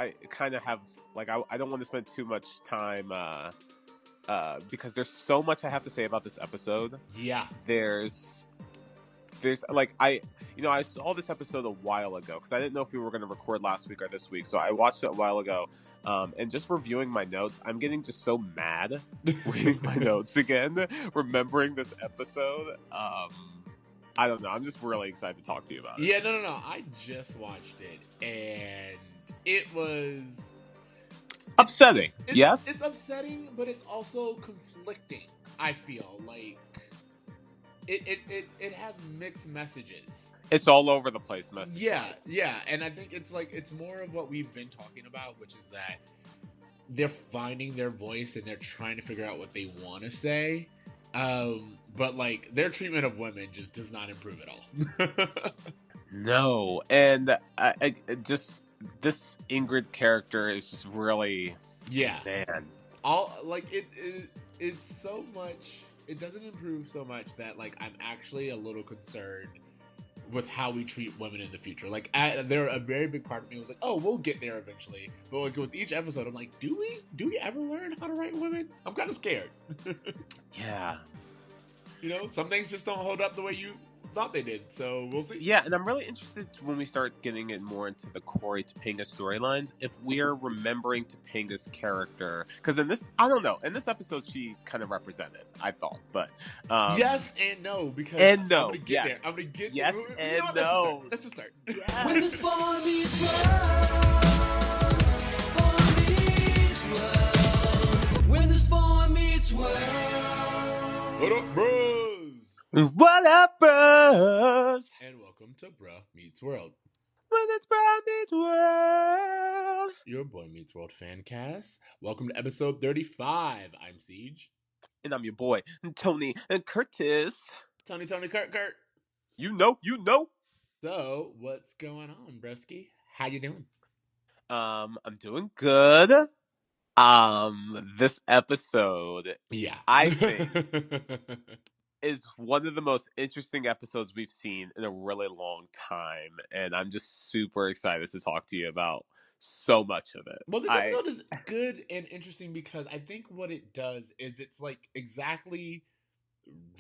I kind of have like I don't want to spend too much time because there's so much I have to say about this episode. Yeah. There's like I saw this episode a while ago because I didn't know if we were going to record last week or this week, so I watched it a while ago. And just reviewing my notes, I'm getting just so mad reading my notes again, remembering this episode. I don't know. I'm just really excited to talk to you about it. Yeah, no. I just watched it, and it was upsetting. Yes, it's upsetting, but it's also conflicting. I feel like it has mixed messages. It's all over the place message. Yeah, and I think it's like it's more of what we've been talking about, which is that they're finding their voice and they're trying to figure out what they want to say. But like their treatment of women just does not improve at all. No, and I just this Ingrid character is just really man. All like it's so much. It doesn't improve so much that like I'm actually a little concerned with how we treat women in the future. Like there a very big part of me was like, oh, we'll get there eventually. But like with each episode, I'm like, do we ever learn how to write women? I'm kind of scared. Yeah. You know, some things just don't hold up the way you thought they did. So we'll see. Yeah, and I'm really interested when we start getting it more into the Cory Topanga storylines, if we're remembering Topanga's character. Because in this, I don't know, in this episode she kind of represented, I thought. But yes and no, because and no, I'm gonna get there. I'm gonna get yes there. and no. Let's just start. Yes. When this boy meets world, when this boy meets world. What up, bros? What up, bros? And welcome to Bruh Meets World. When it's Bruh Meets World. Your Boy Meets World fan cast. Welcome to episode 35. I'm Ceej. And I'm your boy, Tony and Curtis. Tony, Kurt. You know. So, what's going on, broski? How you doing? I'm doing good. This episode, I think, is one of the most interesting episodes we've seen in a really long time, and I'm just super excited to talk to you about so much of it. Well, this episode is good and interesting because I think what it does is it's like exactly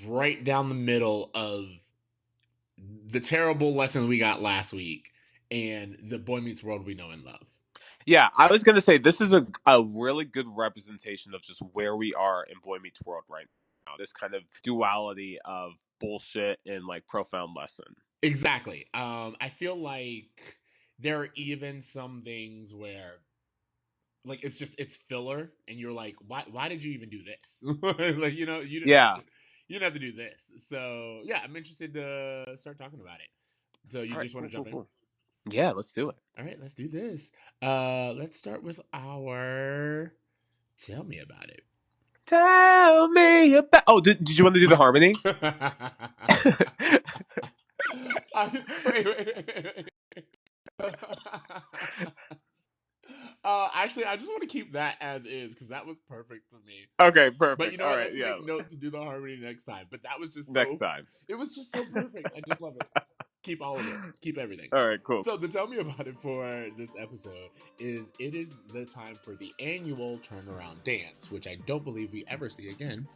right down the middle of the terrible lesson we got last week and the Boy Meets World we know and love. Yeah, I was going to say this is a really good representation of just where we are in Boy Meets World right now. This kind of duality of bullshit and like profound lesson. Exactly. I feel like there are even some things where like it's filler and you're like, why did you even do this? Like, you know, you didn't have to do this. So yeah, I'm interested to start talking about it. So you just want to jump in? Yeah, let's do it. All right, let's do this. Let's start with our Tell Me About It. Tell me about. Oh, did you want to do the harmony? Wait. Actually, I just want to keep that as is because that was perfect for me. Okay, perfect. But you know all what? right, Let's make note to do the harmony next time. But that was just next time. It was just so perfect. I just love it. Keep all of it. Keep everything. All right, cool. So the Tell Me About It for this episode is it is the time for the annual turnaround dance, which I don't believe we ever see again.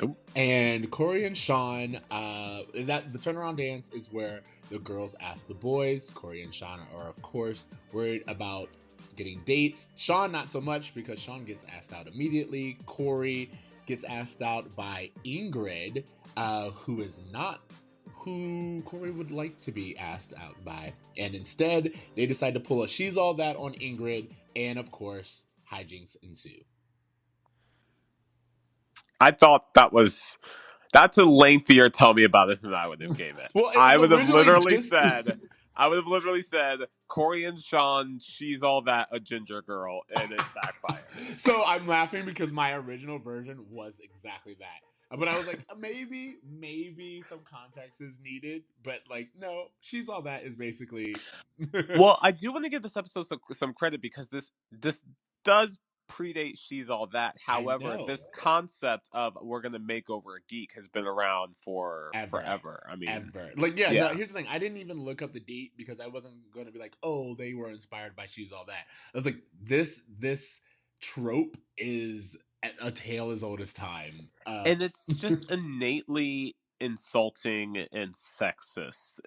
Nope. And Cory and Shawn, that the turnaround dance is where the girls ask the boys. Cory and Shawn are of course worried about getting dates. Shawn not so much because Shawn gets asked out immediately. Cory gets asked out by Ingrid, who is not who Cory would like to be asked out by. And instead, they decide to pull a She's All That on Ingrid, and of course, hijinks ensue. I thought that's a lengthier Tell Me About It than I would have gave it. Well, I would have literally said, Cory and Shawn, She's All That, a ginger girl, and it backfires. So I'm laughing because my original version was exactly that. But I was like, maybe some context is needed. But like, no, She's All That is basically. Well, I do want to give this episode some credit because this does predate She's All That. I However, know. this concept of we're gonna make over a geek has been around for Ever. forever. I mean, Ever. Like, yeah, no, yeah. here's the thing. I didn't even look up the date because I wasn't going to be like, oh, they were inspired by She's All That. I was like, this trope is a tale as old as time. And it's just innately insulting and sexist.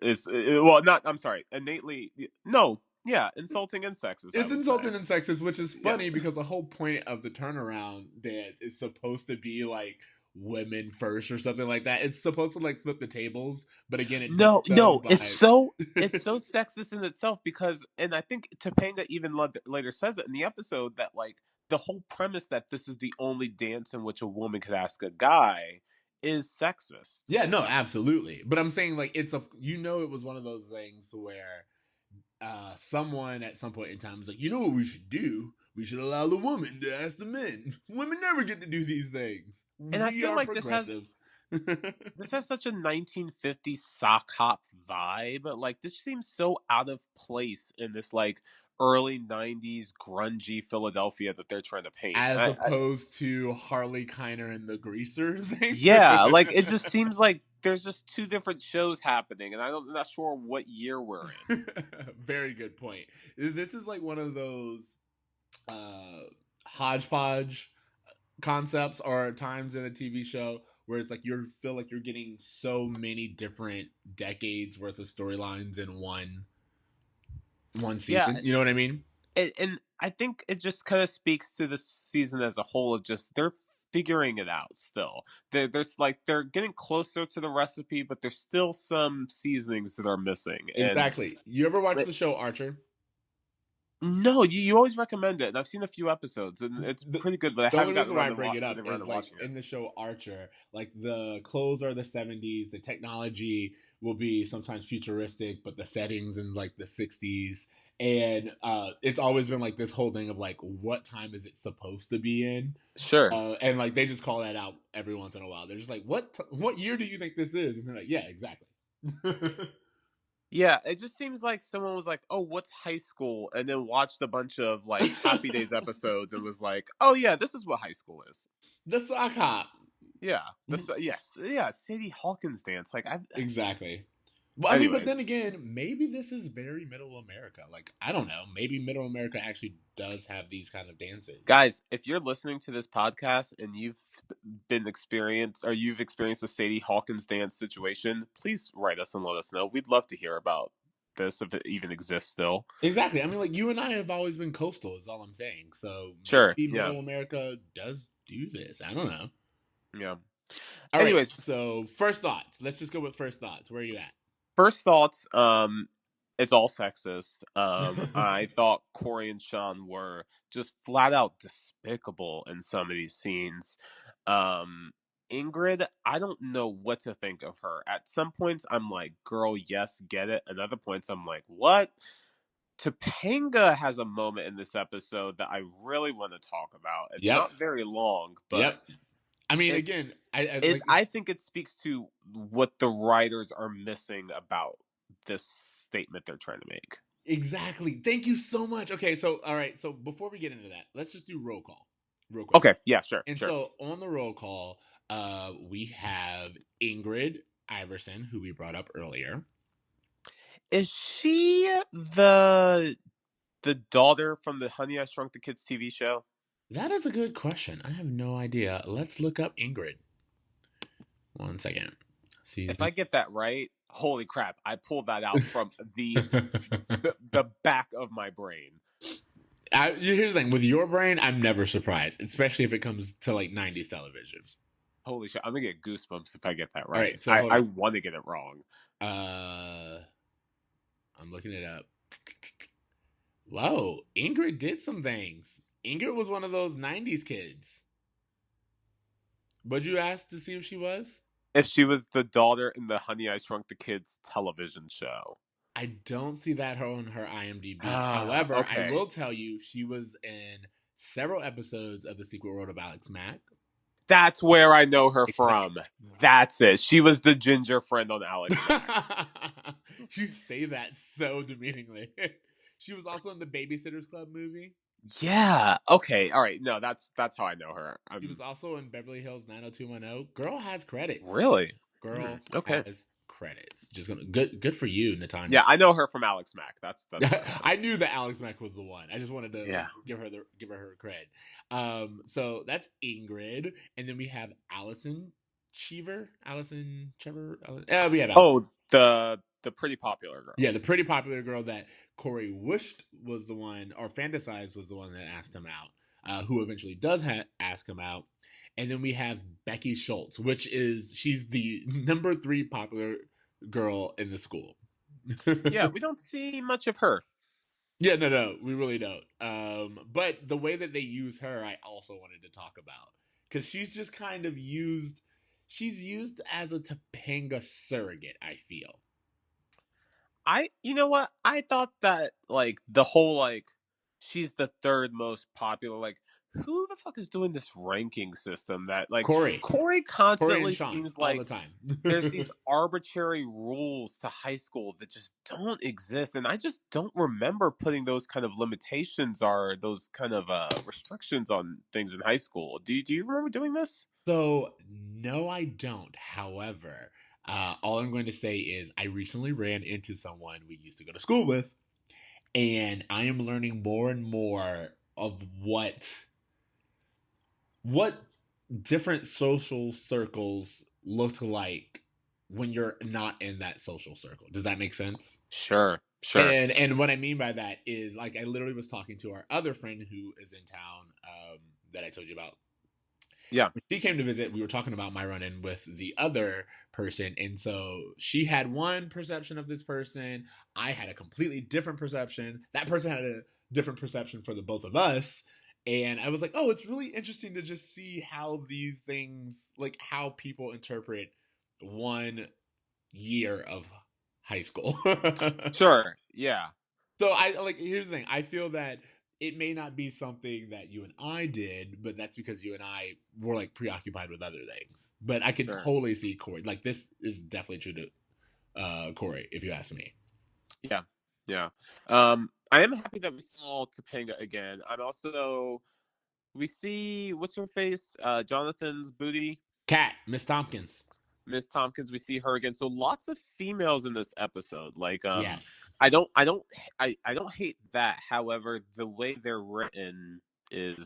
Not. I'm sorry. Innately, no. Yeah, insulting and sexist. I It's would say. insulting and sexist, which is Yeah. funny because the whole point of the turnaround dance is supposed to be like women first or something like that. It's supposed to like flip the tables, but again, it No, dispels the it's hype. so sexist in itself because, and I think Topanga even later says it in the episode that like the whole premise that this is the only dance in which a woman could ask a guy is sexist. Yeah, no, absolutely. But I'm saying like it's it was one of those things where someone at some point in time was like, you know what we should do? We should allow the woman to ask the men. Women never get to do these things. And I We feel are like progressive. this has such a 1950s sock hop vibe. Like this seems so out of place in this like early 90s grungy Philadelphia that they're trying to paint. As opposed to Harley Kiner and the Greaser thing. Yeah, like it just seems like there's just two different shows happening, and I'm not sure what year we're in. Very good point. This is like one of those hodgepodge concepts or times in a TV show where it's like you feel like you're getting so many different decades worth of storylines in one season. Yeah, you know what I mean? and I think it just kind of speaks to the season as a whole of just they're figuring it out still. There's like they're getting closer to the recipe, but there's still some seasonings that are missing. Exactly. You ever watch the show Archer? No, you always recommend it, and I've seen a few episodes, and it's pretty good. But I The only haven't gotten reason why I around bring to it up sitting around is and like watching it. in the show Archer, like the clothes are the 70s, the technology will be sometimes futuristic, but the settings in like the 60s. And it's always been like this whole thing of like, what time is it supposed to be in? Sure. And like they just call that out every once in a while. They're just like, what year do you think this is? And they're like, yeah, exactly. Yeah, it just seems like someone was like, "Oh, what's high school?" and then watched a bunch of like Happy Days episodes and was like, "Oh yeah, this is what high school is." The sock hop. Yeah, yeah, Sadie Hawkins dance. Like, exactly. Well, I mean, but Anyways. then again, maybe this is very middle America. Like, I don't know. Maybe middle America actually does have these kind of dances. Guys, if you're listening to this podcast and you've experienced a Sadie Hawkins dance situation, please write us and let us know. We'd love to hear about this if it even exists still. Exactly. I mean, like you and I have always been coastal, is all I'm saying. So Sure, maybe middle America does do this. I don't know. Yeah. Anyways, so first thoughts. Let's just go with first thoughts. Where are you at? First thoughts, it's all sexist. I thought Cory and Shawn were just flat out despicable in some of these scenes. Ingrid, I don't know what to think of her. At some points, I'm like, girl, yes, get it. At other points, I'm like, what? Topanga has a moment in this episode that I really want to talk about. It's not very long, but I mean, again, I think it speaks to what the writers are missing about this statement they're trying to make. Exactly. Thank you so much. Okay, so all right. So before we get into that, let's just do roll call, real quick. Okay. Yeah. Sure. And sure. so on the roll call, we have Ingrid Iverson, who we brought up earlier. Is she the daughter from the Honey I Shrunk the Kids TV show? That is a good question. I have no idea. Let's look up Ingrid. 1 second. If I get that right, holy crap! I pulled that out from the back of my brain. Here's the thing: with your brain, I'm never surprised, especially if it comes to like '90s television. Holy shit! I'm gonna get goosebumps if I get that right. All right, so I want to get it wrong. I'm looking it up. Whoa, Ingrid did some things. Ingrid was one of those 90s kids. But you asked to see if she was? If she was the daughter in the Honey I Shrunk the Kids television show. I don't see that on her IMDb. However, I will tell you she was in several episodes of The Secret World of Alex Mack. That's where I know her from. That's it. She was the ginger friend on Alex Mack. You say that so demeaningly. She was also in the Babysitter's Club movie. Yeah. Okay. All right. No, that's how I know her. She was also in Beverly Hills 90210. Girl has credits. Really. Girl Okay. has credits. Just gonna good for you, Yeah, Natanya. I know her from Alex Mack. That's what I know. I knew that Alex Mack was the one. I just wanted to Yeah. give her her cred. So that's Ingrid, and then we have Allison Cheever. Allison Cheever. We have Allison. Oh, the pretty popular girl. Yeah, the pretty popular girl that Corey wished was the one, or fantasized was the one that asked him out, who eventually does ask him out. And then we have Becky Schultz, which is she's the number 3 popular girl in the school. Yeah, we don't see much of her. Yeah, no, we really don't. But the way that they use her, I also wanted to talk about because she's just kind of used. She's used as a Topanga surrogate. I feel. You know what? I thought that like the whole like she's the third most popular. Like, who the fuck is doing this ranking system? That like Corey Corey and constantly Sean seems all the like time. there's these arbitrary rules to high school that just don't exist, and I just don't remember putting those kind of limitations or those kind of restrictions on things in high school. Do you remember doing this? So no, I don't. However, all I'm going to say is I recently ran into someone we used to go to school with, and I am learning more and more of what different social circles look like when you're not in that social circle. Does that make sense? Sure, sure. And what I mean by that is like I literally was talking to our other friend who is in town that I told you about. Yeah. When she came to visit, we were talking about my run in with the other person. And so she had one perception of this person. I had a completely different perception. That person had a different perception for the both of us. And I was like, oh, it's really interesting to just see how these things, like how people interpret 1 year of high school. Sure. Yeah. So I like here's the thing. I feel that it may not be something that you and I did, but that's because you and I were like preoccupied with other things. But I could Sure. totally see Corey. Like this is definitely true to Corey, if you ask me. Yeah. Yeah. I am happy that we saw Topanga again. I'm also we see what's her face? Jonathan's booty. Kat, Miss Tompkins. Miss Tompkins, we see her again. So lots of females in this episode. Like, Yes. I don't hate that. However, the way they're written is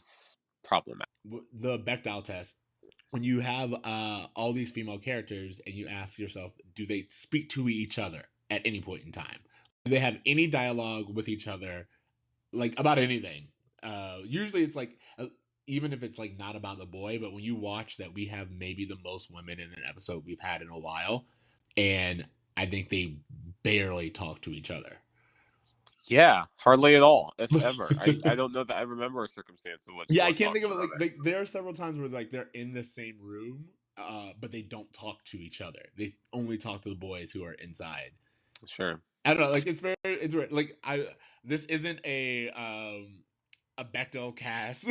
problematic. The Bechdel test. When you have all these female characters and you ask yourself, do they speak to each other at any point in time? Do they have any dialogue with each other, like about anything? Usually it's like, even if it's like not about the boy, but when you watch that we have maybe the most women in an episode we've had in a while, and I think they barely talk to each other. Yeah, hardly at all, if ever. I don't know that I remember a circumstance in which. Yeah, I one can't think talks of it. about Like there are several times where like they're in the same room, but they don't talk to each other. They only talk to the boys who are inside. Sure. I don't know. Like it's weird. Like this isn't a Bechdel cast,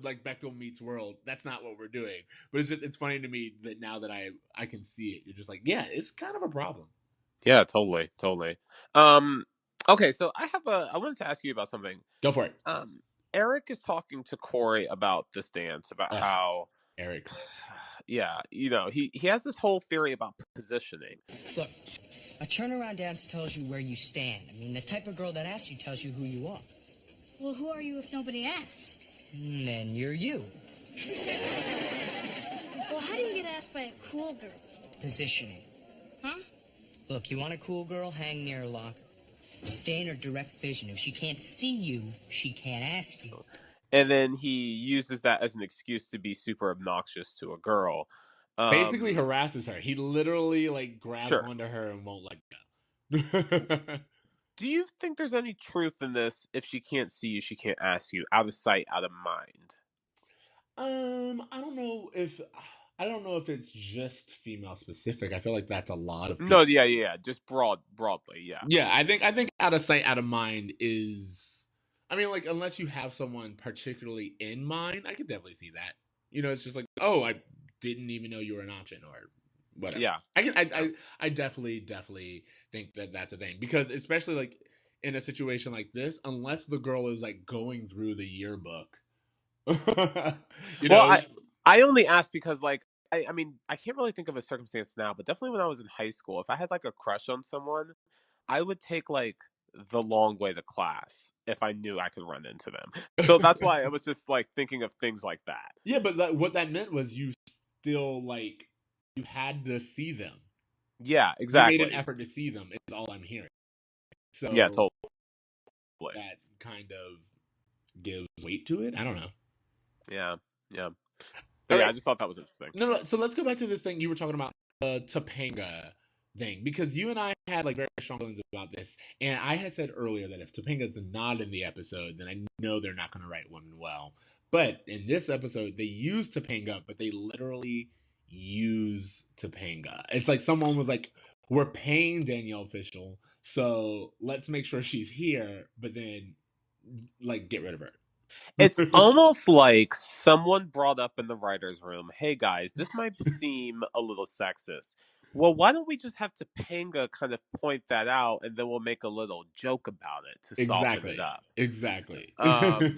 like Bechdel meets World. That's not what we're doing. But it's funny to me that now that I can see it, you're just like, yeah, it's kind of a problem. Yeah, totally, totally. Okay, so I wanted to ask you about something. Go for it. Eric is talking to Corey about this dance, about how Eric. Yeah, he has this whole theory about positioning. Look, a turnaround dance tells you where you stand. I mean, the type of girl that asks you tells you who you are. Well, who are you if nobody asks? Then you're you. Well, how do you get asked by a cool girl? Positioning. Huh? Look, you want a cool girl? Hang near her locker. Stay in her direct vision. If she can't see you, she can't ask you. And then he uses that as an excuse to be super obnoxious to a girl. Basically harasses her. He literally like grabs onto her and won't let go. Do you think there's any truth in this? If she can't see you, she can't ask you. Out of sight, out of mind. I don't know if it's just female specific. I feel like that's a lot of people. No, yeah. Just broadly, yeah. Yeah, I think out of sight, out of mind is. I mean, like unless you have someone particularly in mind, I could definitely see that. It's just like, oh, I didn't even know you were an option or whatever. Yeah, I definitely think that that's a thing because especially like in a situation like this unless the girl is like going through the yearbook. You Well, know, I only ask because like I mean I can't really think of a circumstance now, but definitely when I was in high school, if I had like a crush on someone, I would take like the long way to class if I knew I could run into them. So that's why I was just like thinking of things like that. yeah, but what that meant was you still like you had to see them. Yeah, You made an exactly. effort to see them. Is all I'm hearing. Yeah, So totally. that kind of gives weight to it. I don't know. Yeah, yeah. But All yeah, I right. just thought that was interesting. No. So let's go back to this thing you were talking about, the Topanga thing, because you and I had like very strong feelings about this, and I had said earlier that if Topanga's not in the episode, then I know they're not going to write one well. But in this episode, they use Topanga, but they literally use Topanga. It's like someone was like, "We're paying Danielle Fishel, so let's make sure she's here," but then like get rid of her. It's almost like someone brought up in the writer's room, hey guys, this might seem a little sexist. Well, why don't we just have Topanga kind of point that out and then we'll make a little joke about it to soften it Exactly. up? Exactly. Um,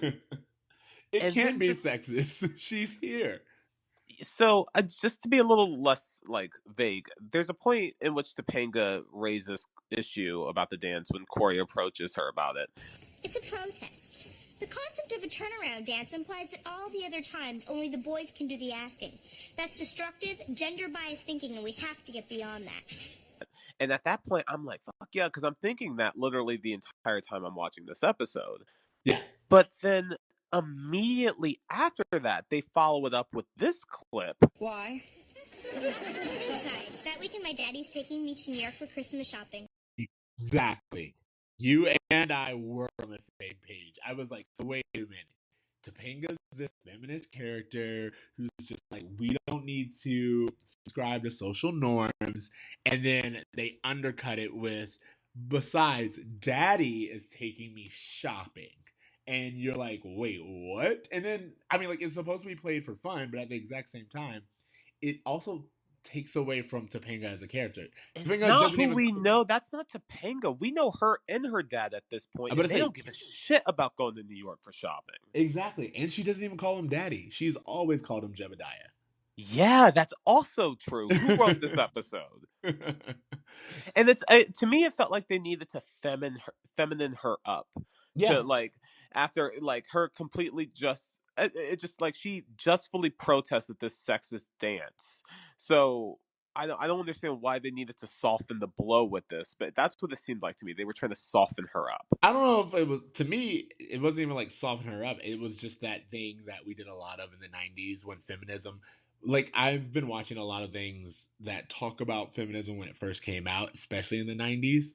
It and can't then be just sexist. She's here. so just to be a little less like vague, there's a point in which Topanga raises issue about the dance when Corey approaches her about it. It's a protest. The concept of a turnaround dance implies that all the other times only the boys can do the asking. That's destructive, gender-biased thinking, and we have to get beyond that. And at that point, I'm like, fuck yeah, because I'm thinking that literally the entire time I'm watching this episode. Yeah. But then immediately after that, they follow it up with this clip. Why? Besides, that weekend my daddy's taking me to New York for Christmas shopping. Exactly. You and I were on the same page. I was like, so wait a minute. Topanga's this feminist character who's just like, we don't need to subscribe to social norms. And then they undercut it with, besides, daddy is taking me shopping. And you're like, wait, what? And then, I mean, like, it's supposed to be played for fun, but at the exact same time, it also takes away from Topanga as a character. It's Topanga not doesn't who even. we know. That's not Topanga. We know her and her dad at this point, I'm and gonna they say don't give a shit about going to New York for shopping. exactly, and she doesn't even call him daddy. She's always called him Jebediah. Yeah, that's also true. Who wrote this episode? And it's to me, it felt like they needed to feminine her up Yeah, to like after like her completely just it just like she just fully protested this sexist dance. So I don't understand why they needed to soften the blow with this, but that's what it seemed like to me. They were trying to soften her up. I don't know if it was, to me, it wasn't even like soften her up. It was just that thing that we did a lot of in the 90s when feminism, like I've been watching a lot of things that talk about feminism when it first came out, especially in the 90s.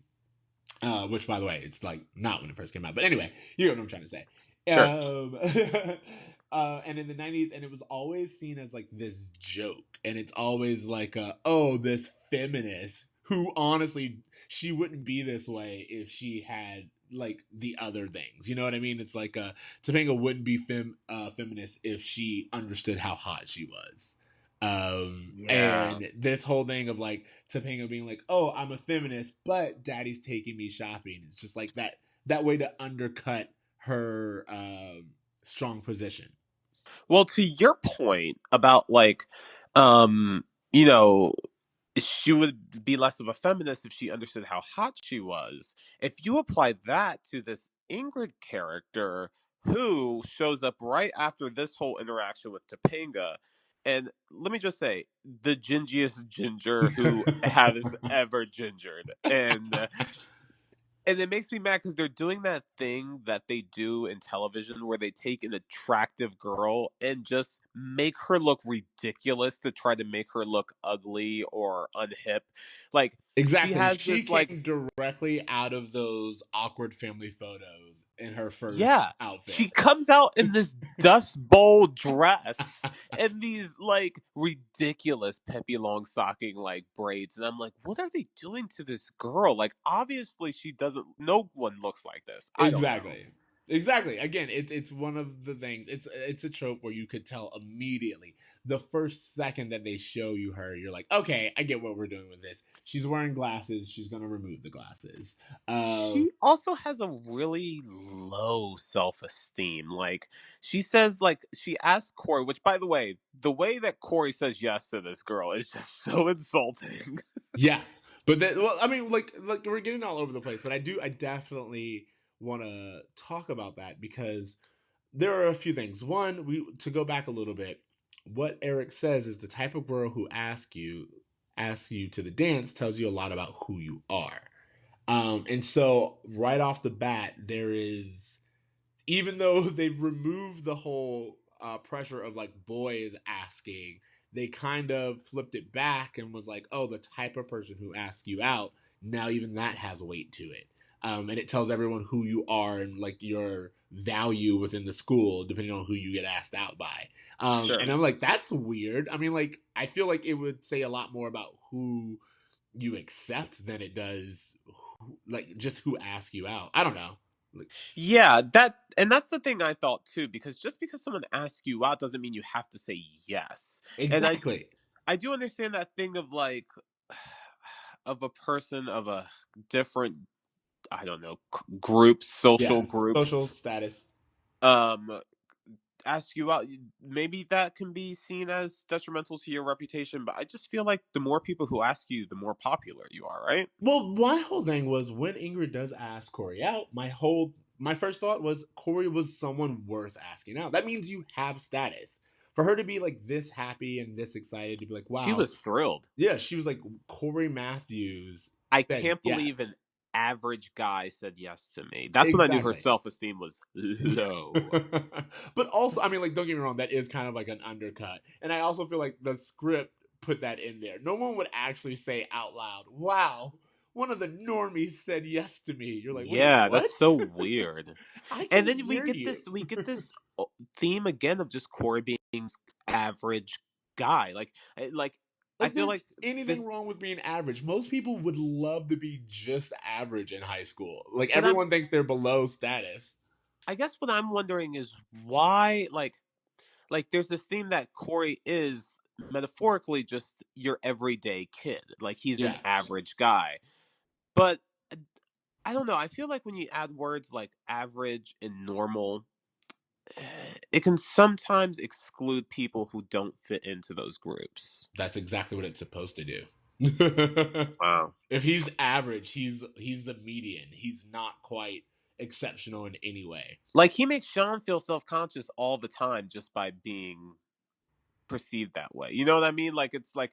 Which, by the way, it's like not when it first came out, but anyway, you know what I'm trying to say. Sure. And in the 90s, and it was always seen as like this joke, and it's always like, oh, this feminist who honestly, she wouldn't be this way if she had like the other things. You know what I mean? It's like Topanga wouldn't be feminist if she understood how hot she was. Yeah. And this whole thing of like Topanga being like, "Oh, I'm a feminist, but daddy's taking me shopping." It's just like that way to undercut her strong position. Well, to your point about like, um, you know, she would be less of a feminist if she understood how hot she was. If you apply that to this Ingrid character who shows up right after this whole interaction with Topanga, and let me just say, the gingiest ginger who has ever gingered. And it makes me mad because they're doing that thing that they do in television where they take an attractive girl and just make her look ridiculous to try to make her look ugly or unhip. Like she Exactly. has She this like came directly out of those awkward family photos in her first yeah. outfit. She comes out in this Dust Bowl dress and these like ridiculous Peppy Longstocking like braids, and I'm like, what are they doing to this girl? Like, obviously, she doesn't. No one looks like this. I don't know. Exactly. Exactly. Again, it's one of the things. It's a trope where you could tell immediately the first second that they show you her, you're like, okay, I get what we're doing with this. She's wearing glasses. She's gonna remove the glasses. She also has a really low self-esteem. Like she says, like she asked Cory, which by the way that Cory says yes to this girl is just so insulting. Yeah, but then, well, I mean, like we're getting all over the place, but I definitely want to talk about that because there are a few things. One, we to go back a little bit. What Eric says is the type of girl who asks you to the dance tells you a lot about who you are. And so right off the bat, there is, even though they've removed the whole pressure of like boys asking, they kind of flipped it back and was like, oh, the type of person who asks you out, now even that has weight to it. And it tells everyone who you are and like your value within the school, depending on who you get asked out by. Sure. And I'm like, that's weird. I mean, like, I feel like it would say a lot more about who you accept than it does, like, just who asks you out. I don't know. Like, Yeah, that's the thing I thought too, because just because someone asks you out doesn't mean you have to say yes. And exactly. I do understand that thing of like of a person of a different, I don't know, group, social Yeah, group, social status. um ask you out. Maybe that can be seen as detrimental to your reputation, but I just feel like the more people who ask you, the more popular you are, right? Well, my whole thing was when Ingrid does ask Corey out, my first thought was Corey was someone worth asking out. That means you have status. For her to be like this happy and this excited to be like, She wow, was thrilled. yeah, she was like Corey Matthews I said can't believe yes. an average guy said yes to me. That's when I knew her Exactly. self-esteem was low. But also, I mean, like, don't get me wrong, that is kind of like an undercut. And I also feel like the script put that in there. No one would actually say out loud, wow, one of the normies said yes to me. You're like, wait, Yeah, what? that's so weird. I And can then hear you. we get this theme again of just Corey being average guy. Like I Like, feel there's like anything this, wrong with being average. Most people would love to be just average in high school. Like, but everyone thinks they're below status. I guess what I'm wondering is why like there's this theme that Corey is metaphorically just your everyday kid. Like he's an Yeah, average guy. But I don't know. I feel like when you add words like average and normal, it can sometimes exclude people who don't fit into those groups. that's exactly what it's supposed to do. Wow. If he's average, he's the median. He's not quite exceptional in any way. Like he makes Sean feel self-conscious all the time just by being perceived that way. You know what I mean? Like it's like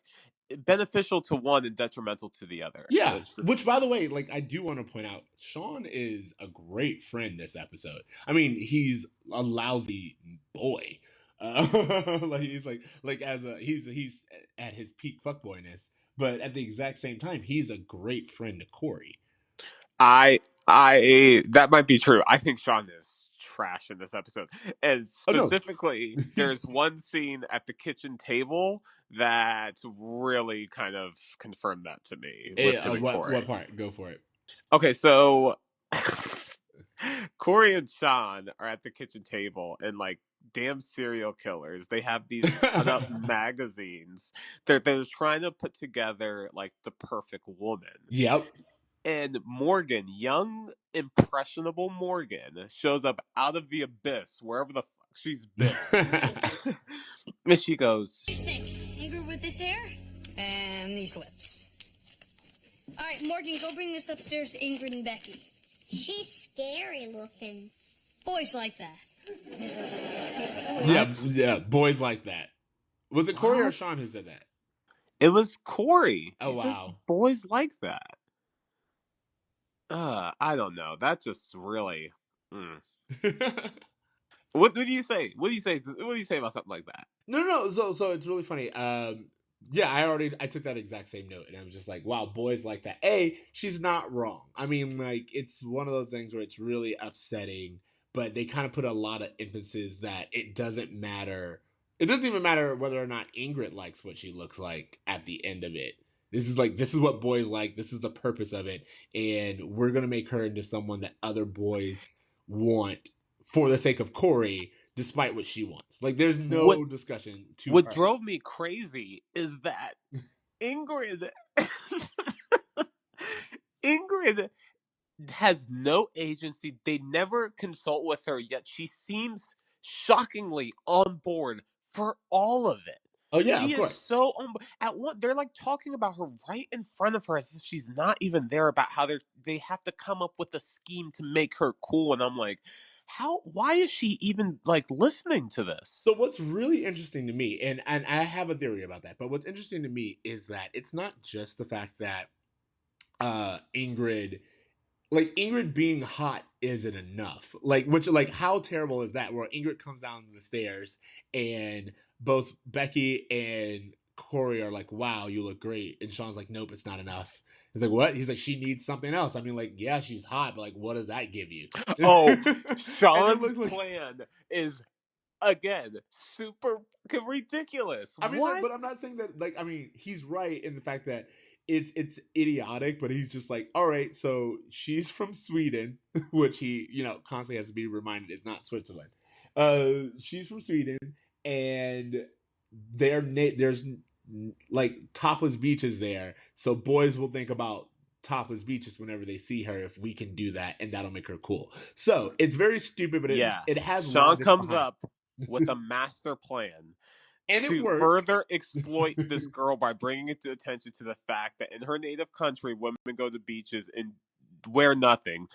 beneficial to one and detrimental to the other. Yeah, It's just which by the way, like I do want to point out, Sean is a great friend this episode. I mean, he's a lousy boy. Like he's like as a he's at his peak fuckboyness, but at the exact same time, he's a great friend to Corey. I that might be true. I think Sean is trash in this episode. And Oh no, specifically, he's there's one scene at the kitchen table that really kind of confirmed that to me with him and what Corey. part? Go for it. Okay, so Corey and Sean are at the kitchen table and like damn serial killers. They have these cut up magazines. They're trying to put together like the perfect woman. Yep. And Morgan, young, impressionable Morgan, shows up out of the abyss, wherever the fuck she's been. And she goes, What do you think? Ingrid with this hair? And these lips. All right, Morgan, go bring this upstairs to Ingrid and Becky. She's scary looking. Boys like that. Yeah, boys like that. Was it Corey or What? Sean who said that? It was Corey. Oh He says wow. boys like that. I don't know. That just really. What do you say? What do you say? What do you say about something like that? No. So it's really funny. Yeah, I took that exact same note, and I was just like, wow, boys like that. She's not wrong. I mean, like it's one of those things where it's really upsetting, but they kind of put a lot of emphasis that it doesn't matter. It doesn't even matter whether or not Ingrid likes what she looks like at the end of it. This is what boys like. This is the purpose of it, and we're gonna make her into someone that other boys want for the sake of Cory, despite what she wants. Like, there's What no discussion to what her. drove me crazy is that Ingrid Ingrid has no agency. They never consult with her, yet she seems shockingly on board for all of it. Oh yeah, She of is course. so on. At one, they're like talking about her right in front of her as if she's not even there. About how they have to come up with a scheme to make her cool, and I'm like, how? Why is she even like listening to this? So what's really interesting to me, and I have a theory about that, but what's interesting to me is that it's not just the fact that Ingrid, like, Ingrid being hot isn't enough. Like, which, like, how terrible is that? Where Ingrid comes down the stairs and both Becky and Cory are like, "Wow, you look great," and Sean's like, "Nope, it's not enough." He's like, "What?" He's like, "She needs something else." I mean, like, yeah, she's hot, but like, what does that give you? Oh, And it Sean's looks like, plan is again super ridiculous. I mean, like, What? but I'm not saying that. Like, I mean, he's right in the fact that it's idiotic, but he's just like, all right, so she's from Sweden, which he, constantly has to be reminded is not Switzerland. She's from Sweden, and there's like topless beaches there, so boys will think about topless beaches whenever they see her. If we can do that, and that'll make her cool. So it's very stupid, but Yeah. it has Sean logic comes behind up with a master plan and it to works. further exploit this girl by bringing it to attention to the fact that in her native country, women go to beaches and wear nothing.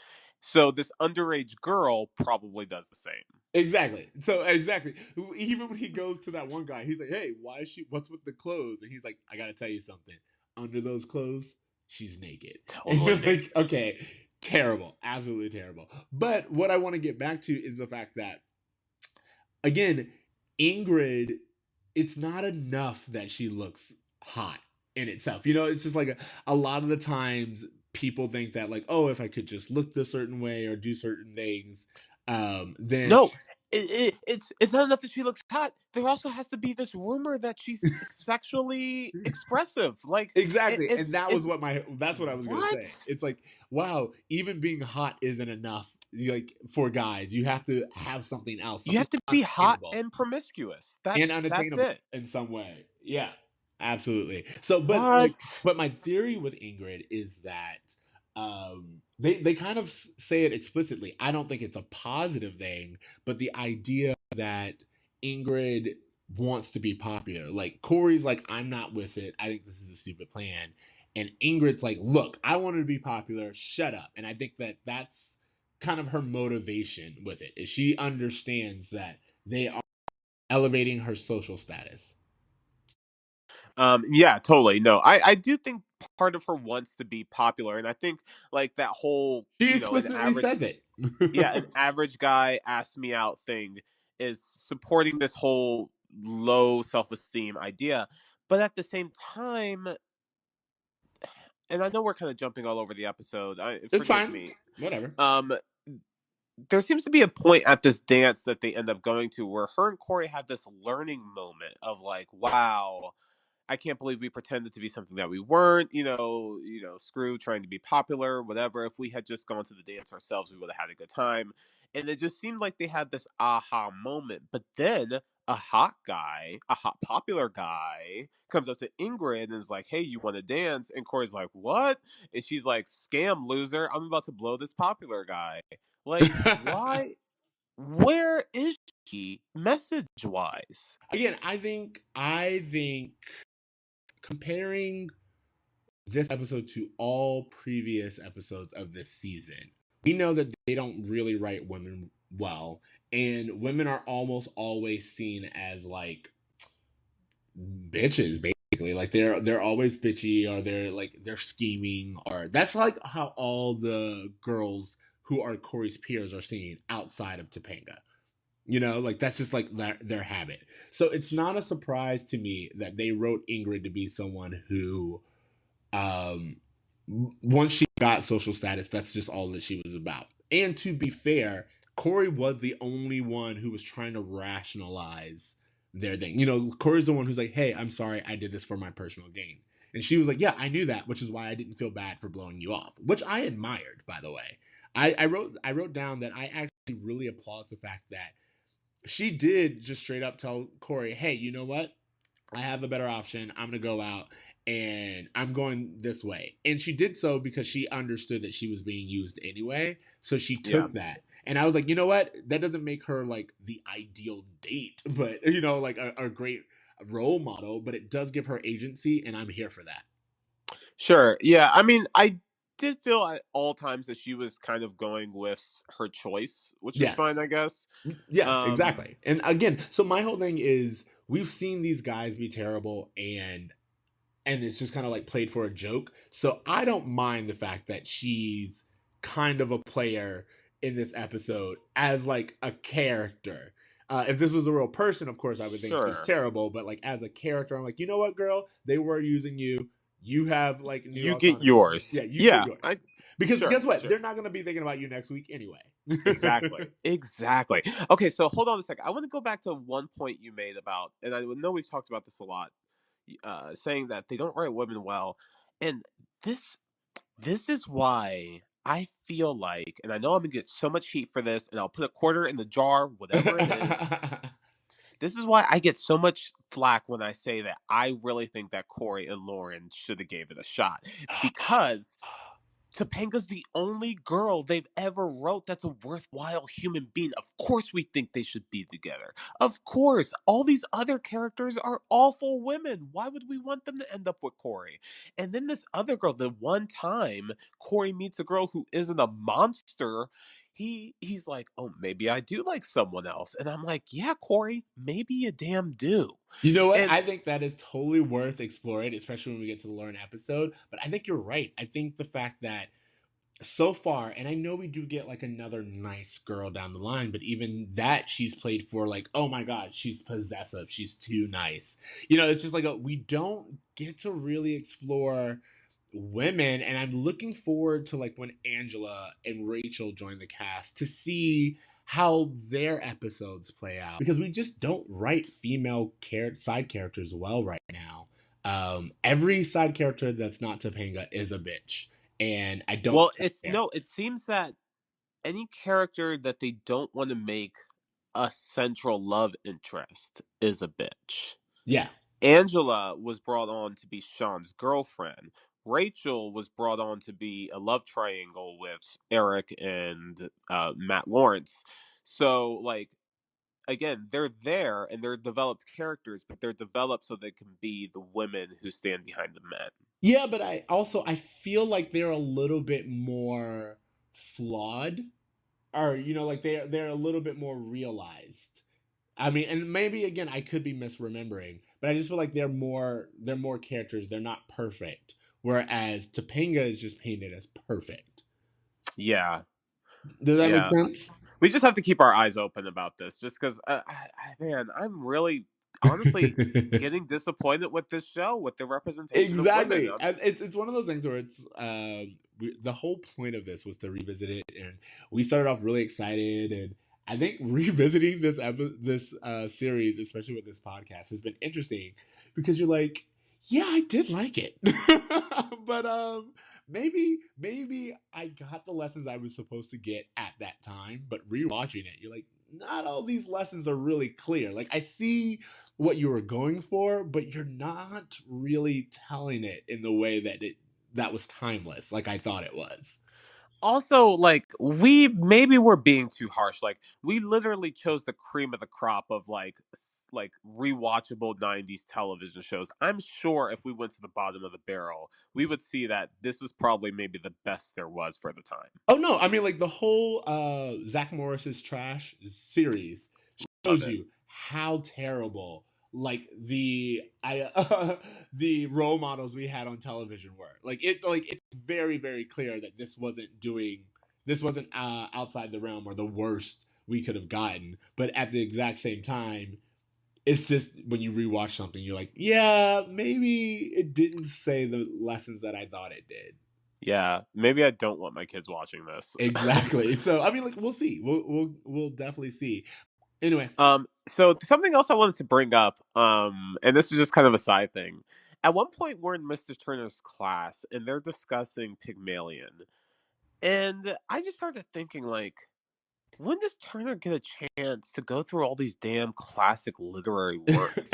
So this underage girl probably does the same. Exactly. So exactly. Even when he goes to that one guy, he's like, "Hey, why is she? What's with the clothes?" And he's like, "I gotta tell you something. Under those clothes, she's naked." And Totally you're naked. like, "Okay, terrible, absolutely terrible." But what I want to get back to is the fact that, again, Ingrid, it's not enough that she looks hot in itself. It's just like a lot of the times people think that, like, oh, if I could just look a certain way or do certain things, then No, it's not enough that she looks hot. There also has to be this rumor that she's sexually expressive. Like exactly. And it's that's what I was gonna what? say. It's like, wow, even being hot isn't enough. Like, for guys, you have to have something else, You something have to be hot unattainable and promiscuous. and That's unattainable it. in some way. Yeah, absolutely. So, but What? like, but my theory with Ingrid is that they kind of say it explicitly. I don't think it's a positive thing, but the idea that Ingrid wants to be popular. Like, Cory's like, I'm not with it. I think this is a stupid plan. And Ingrid's like, look, I wanted to be popular. Shut up. And I think that that's kind of her motivation with it. Is she understands that they are elevating her social status. Yeah, totally. No, I do think part of her wants to be popular, and I think like that whole She an explicitly average says it. an average guy ask me out thing is supporting this whole low self esteem idea, but at the same time, and I know we're kind of jumping all over the episode. It's Forgive fine. me. Whatever. Um, there seems to be a point at this dance that they end up going to where her and Cory have this learning moment of like, wow, I can't believe we pretended to be something that we weren't, screw trying to be popular, whatever. If we had just gone to the dance ourselves, we would have had a good time. And it just seemed like they had this aha moment. But then a hot popular guy, comes up to Ingrid and is like, hey, you want to dance? And Corey's like, what? And she's like, scam loser. I'm about to blow this popular guy. Like, why? Where is he message wise? Again, I think comparing this episode to all previous episodes of this season, we know that they don't really write women well, and women are almost always seen as like bitches, basically. Like, they're always bitchy, or they're scheming, or that's like how all the girls who are Cory's peers are seen outside of Topanga. Like, that's just like their habit. So it's not a surprise to me that they wrote Ingrid to be someone who, um, once she got social status, that's just all that she was about. And to be fair, Cory was the only one who was trying to rationalize their thing. Cory's the one who's like, hey, I'm sorry, I did this for my personal gain. And she was like, yeah, I knew that, which is why I didn't feel bad for blowing you off, which I admired, by the way. I wrote down that I actually really applauds the fact that she did just straight up tell Cory, hey, you know what? I have a better option. I'm going to go out and I'm going this way. And she did so because she understood that she was being used anyway. So she Yeah. took that. And I was like, you know what? That doesn't make her like the ideal date, but you know, like a great role model, but it does give her agency. And I'm here for that. Sure. Yeah. I mean, I did feel at all times that she was kind of going with her choice, which was fine, Yes. I guess. Yeah, exactly. And again, so my whole thing is we've seen these guys be terrible and it's just kind of like played for a joke. So I don't mind the fact that she's kind of a player in this episode as like a character. If this was a real person, of course, I would think she's Sure. terrible. But like as a character, I'm like, you know what, girl? They were using you. You have like new You get autonomy. yours. Yeah, you Yeah. get yours. Because Sure. guess what? Sure. They're not going to be thinking about you next week anyway. Exactly. Exactly. Okay, so hold on a second. I want to go back to one point you made about, and I know we've talked about this a lot, saying that they don't write women well, and this this is why I feel like, and I know I'm gonna get so much heat for this, and I'll put a quarter in the jar, whatever it is. This is why I get so much flack when I say that I really think that Cory and Lauren should have gave it a shot, because Topanga's the only girl they've ever wrote that's a worthwhile human being. Of course we think they should be together. Of course. All these other characters are awful women. Why would we want them to end up with Cory? And then this other girl, the one time Cory meets a girl who isn't a monster, he's like, oh, maybe I do like someone else. And I'm like, yeah, Cory, maybe you damn do. You know what? And I think that is totally worth exploring, especially when we get to the Lauren episode. But I think you're right. I think the fact that so far, and I know we do get like another nice girl down the line, but even that she's played for like, oh my god, she's possessive, she's too nice. You know, it's just like we don't get to really explore women, and I'm looking forward to like when Angela and Rachel join the cast to see how their episodes play out because we just don't write female side characters well right now. Every side character that's not Topanga is a bitch, and I don't. well, it seems that any character that they don't want to make a central love interest is a bitch. Yeah. Angela was brought on to be Sean's girlfriend. Rachel was brought on to be a love triangle with Eric and Matt Lawrence. So, like, again, they're there and they're developed characters, but they're developed so they can be the women who stand behind the men. Yeah, but I feel like they're a little bit more flawed, or you know, like they're a little bit more realized. I mean, and maybe again I could be misremembering, but I just feel like they're more characters. They're not perfect, whereas Topanga is just painted as perfect. Yeah. Does that make Yeah. sense? We just have to keep our eyes open about this, just because, man, I'm really, honestly, getting disappointed with this show, with the representation of Exactly. women. And it's one of those things where it's the whole point of this was to revisit it, and we started off really excited, and I think revisiting this series, especially with this podcast, has been interesting because you're like, yeah, I did like it, but maybe I got the lessons I was supposed to get at that time, but rewatching it, you're like, not all these lessons are really clear. Like I see what you were going for, but you're not really telling it in the way that was timeless, like I thought it was. Also, like, we maybe we're being too harsh. Like, we literally chose the cream of the crop of like rewatchable '90s television shows. I'm sure if we went to the bottom of the barrel, we would see that this was probably maybe the best there was for the time. Oh no, I mean like the whole Zach Morris's Trash series Love shows it. you how terrible like the role models we had on television were. Like it's very very clear that this wasn't outside the realm or the worst we could have gotten. But at the exact same time, it's just when you rewatch something, you're like, yeah, maybe it didn't say the lessons that I thought it did. Yeah, maybe I don't want my kids watching this. Exactly. So I mean, like we'll see. We'll definitely see. Anyway, So something else I wanted to bring up, and this is just kind of a side thing. At one point, we're in Mr. Turner's class, and they're discussing Pygmalion, and I just started thinking, like, when does Turner get a chance to go through all these damn classic literary works?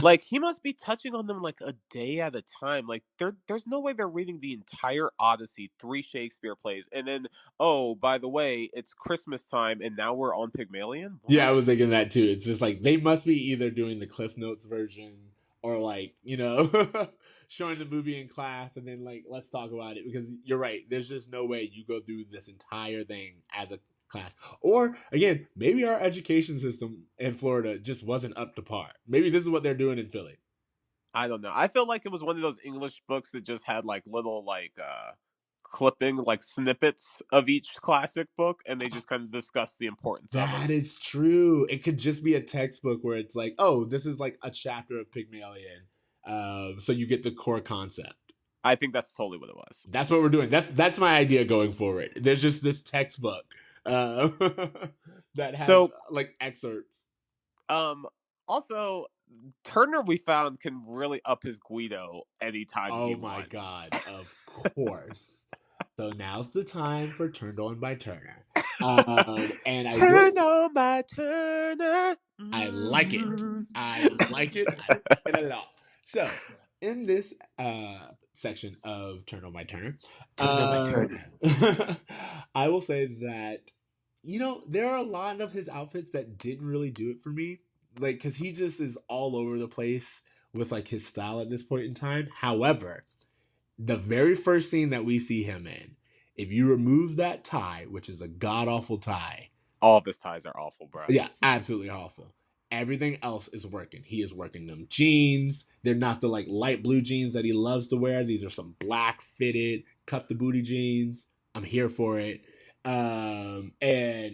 Like, he must be touching on them like a day at a time. Like, there's no way they're reading the entire Odyssey, 3 Shakespeare plays, and then, oh, by the way, it's Christmas time, and now we're on Pygmalion? Yeah, I What? was thinking that too. It's just like they must be either doing the Cliff Notes version or like, showing the movie in class and then like let's talk about it, because you're right. There's just no way you go through this entire thing as a class. Or again, maybe our education system in Florida just wasn't up to par. Maybe this is what they're doing in Philly. I don't know. I feel like it was one of those English books that just had like little clipping, like snippets of each classic book, and they just kind of discuss the importance of That them. is true. It could just be a textbook where it's like, oh, this is like a chapter of Pygmalion. So you get the core concept. I think that's totally what it was. That's what we're doing. That's my idea going forward. There's just this textbook uh, that has So, like excerpts. also, Turner, we found, can really up his Guido anytime he Oh my wants. god! Of course. So now's the time for Turned On by Turner. And I Turned on by Turner. I like it. I like it. I like it a lot. So in this section of Turn On by Turner, Turned on by Turner. I will say that there are a lot of his outfits that didn't really do it for me, like because he just is all over the place with like his style at this point in time. However, the very first scene that we see him in, if you remove that tie, which is a god awful tie, All of his ties are awful, bro. yeah, absolutely awful. Everything else is working. He is working them jeans. They're not the like light blue jeans that he loves to wear. These are some black fitted, cut the booty jeans. I'm here for it. And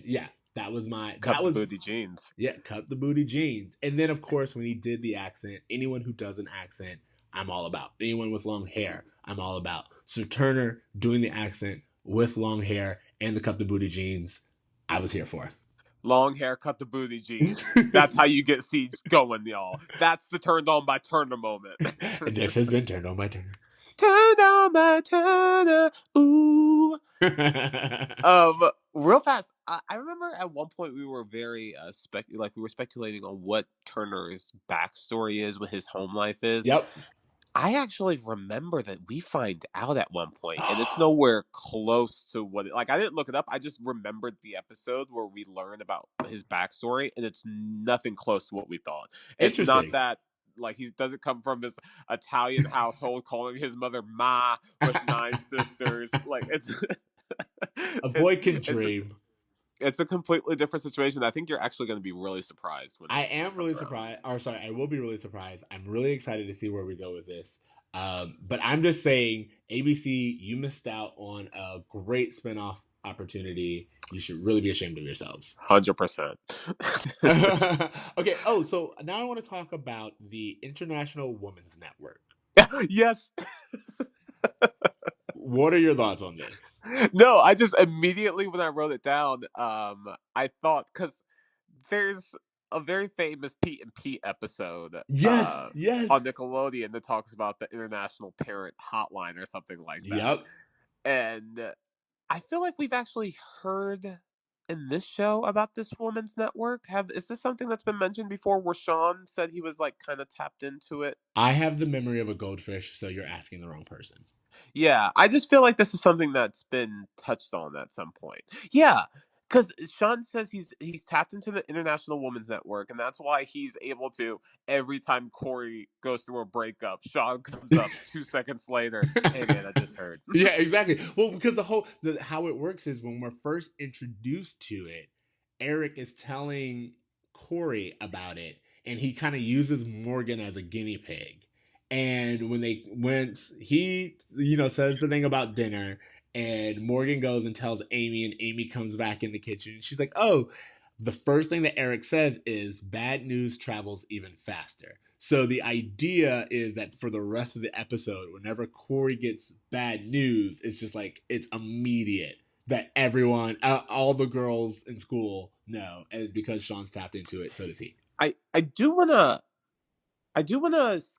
yeah, that was Booty jeans. yeah, cut the booty jeans. And then of course when he did the accent, anyone who does an accent, I'm all about. Anyone with long hair, I'm all about. So Turner doing the accent with long hair and the cut the booty jeans, I was here for. Long hair, cut the booty jeans. That's how you get Ceej going, y'all. That's the turned on by Turner moment. And this has been Turned On by Turner. Turned on by Turner. Ooh. Real fast. I remember at one point we were very we were speculating on what Turner's backstory is, what his home life is. Yep. I actually remember that we find out at one point, and it's nowhere close to what like I didn't look it up. I just remembered the episode where we learn about his backstory, and it's nothing close to what we thought. It's not Interesting. that like he doesn't come from this Italian household calling his mother Ma with 9 sisters. Like it's A boy can dream. It's a completely different situation. I think you're actually going to be really surprised. When I am really surprised. Or sorry, I will be really surprised. I'm really excited to see where we go with this. But I'm just saying, ABC, you missed out on a great spinoff opportunity. You should really be ashamed of yourselves. 100%. Okay. Oh, so now I want to talk about the International Women's Network. Yes. What are your thoughts on this? No, I just immediately when I wrote it down, I thought because there's a very famous Pete and Pete episode, Yes. on Nickelodeon that talks about the International Parent Hotline or something like that. Yep. And I feel like we've actually heard in this show about this woman's network. Is this something that's been mentioned before where Shawn said he was like kind of tapped into it? I have the memory of a goldfish, so you're asking the wrong person. Yeah, I just feel like this is something that's been touched on at some point. Yeah, because Shawn says he's tapped into the International Women's Network, and that's why he's able to, every time Cory goes through a breakup, Shawn comes up 2 seconds later. Hey man, I just heard. Yeah, exactly. Well, because how it works is when we're first introduced to it, Eric is telling Cory about it, and he kind of uses Morgan as a guinea pig. And when he says the thing about dinner, and Morgan goes and tells Amy, and Amy comes back in the kitchen, and she's like, "Oh." The first thing that Eric says is bad news travels even faster. So the idea is that for the rest of the episode, whenever Cory gets bad news, it's just like it's immediate that everyone, all the girls in school know, and because Shawn's tapped into it, so does he. I do wanna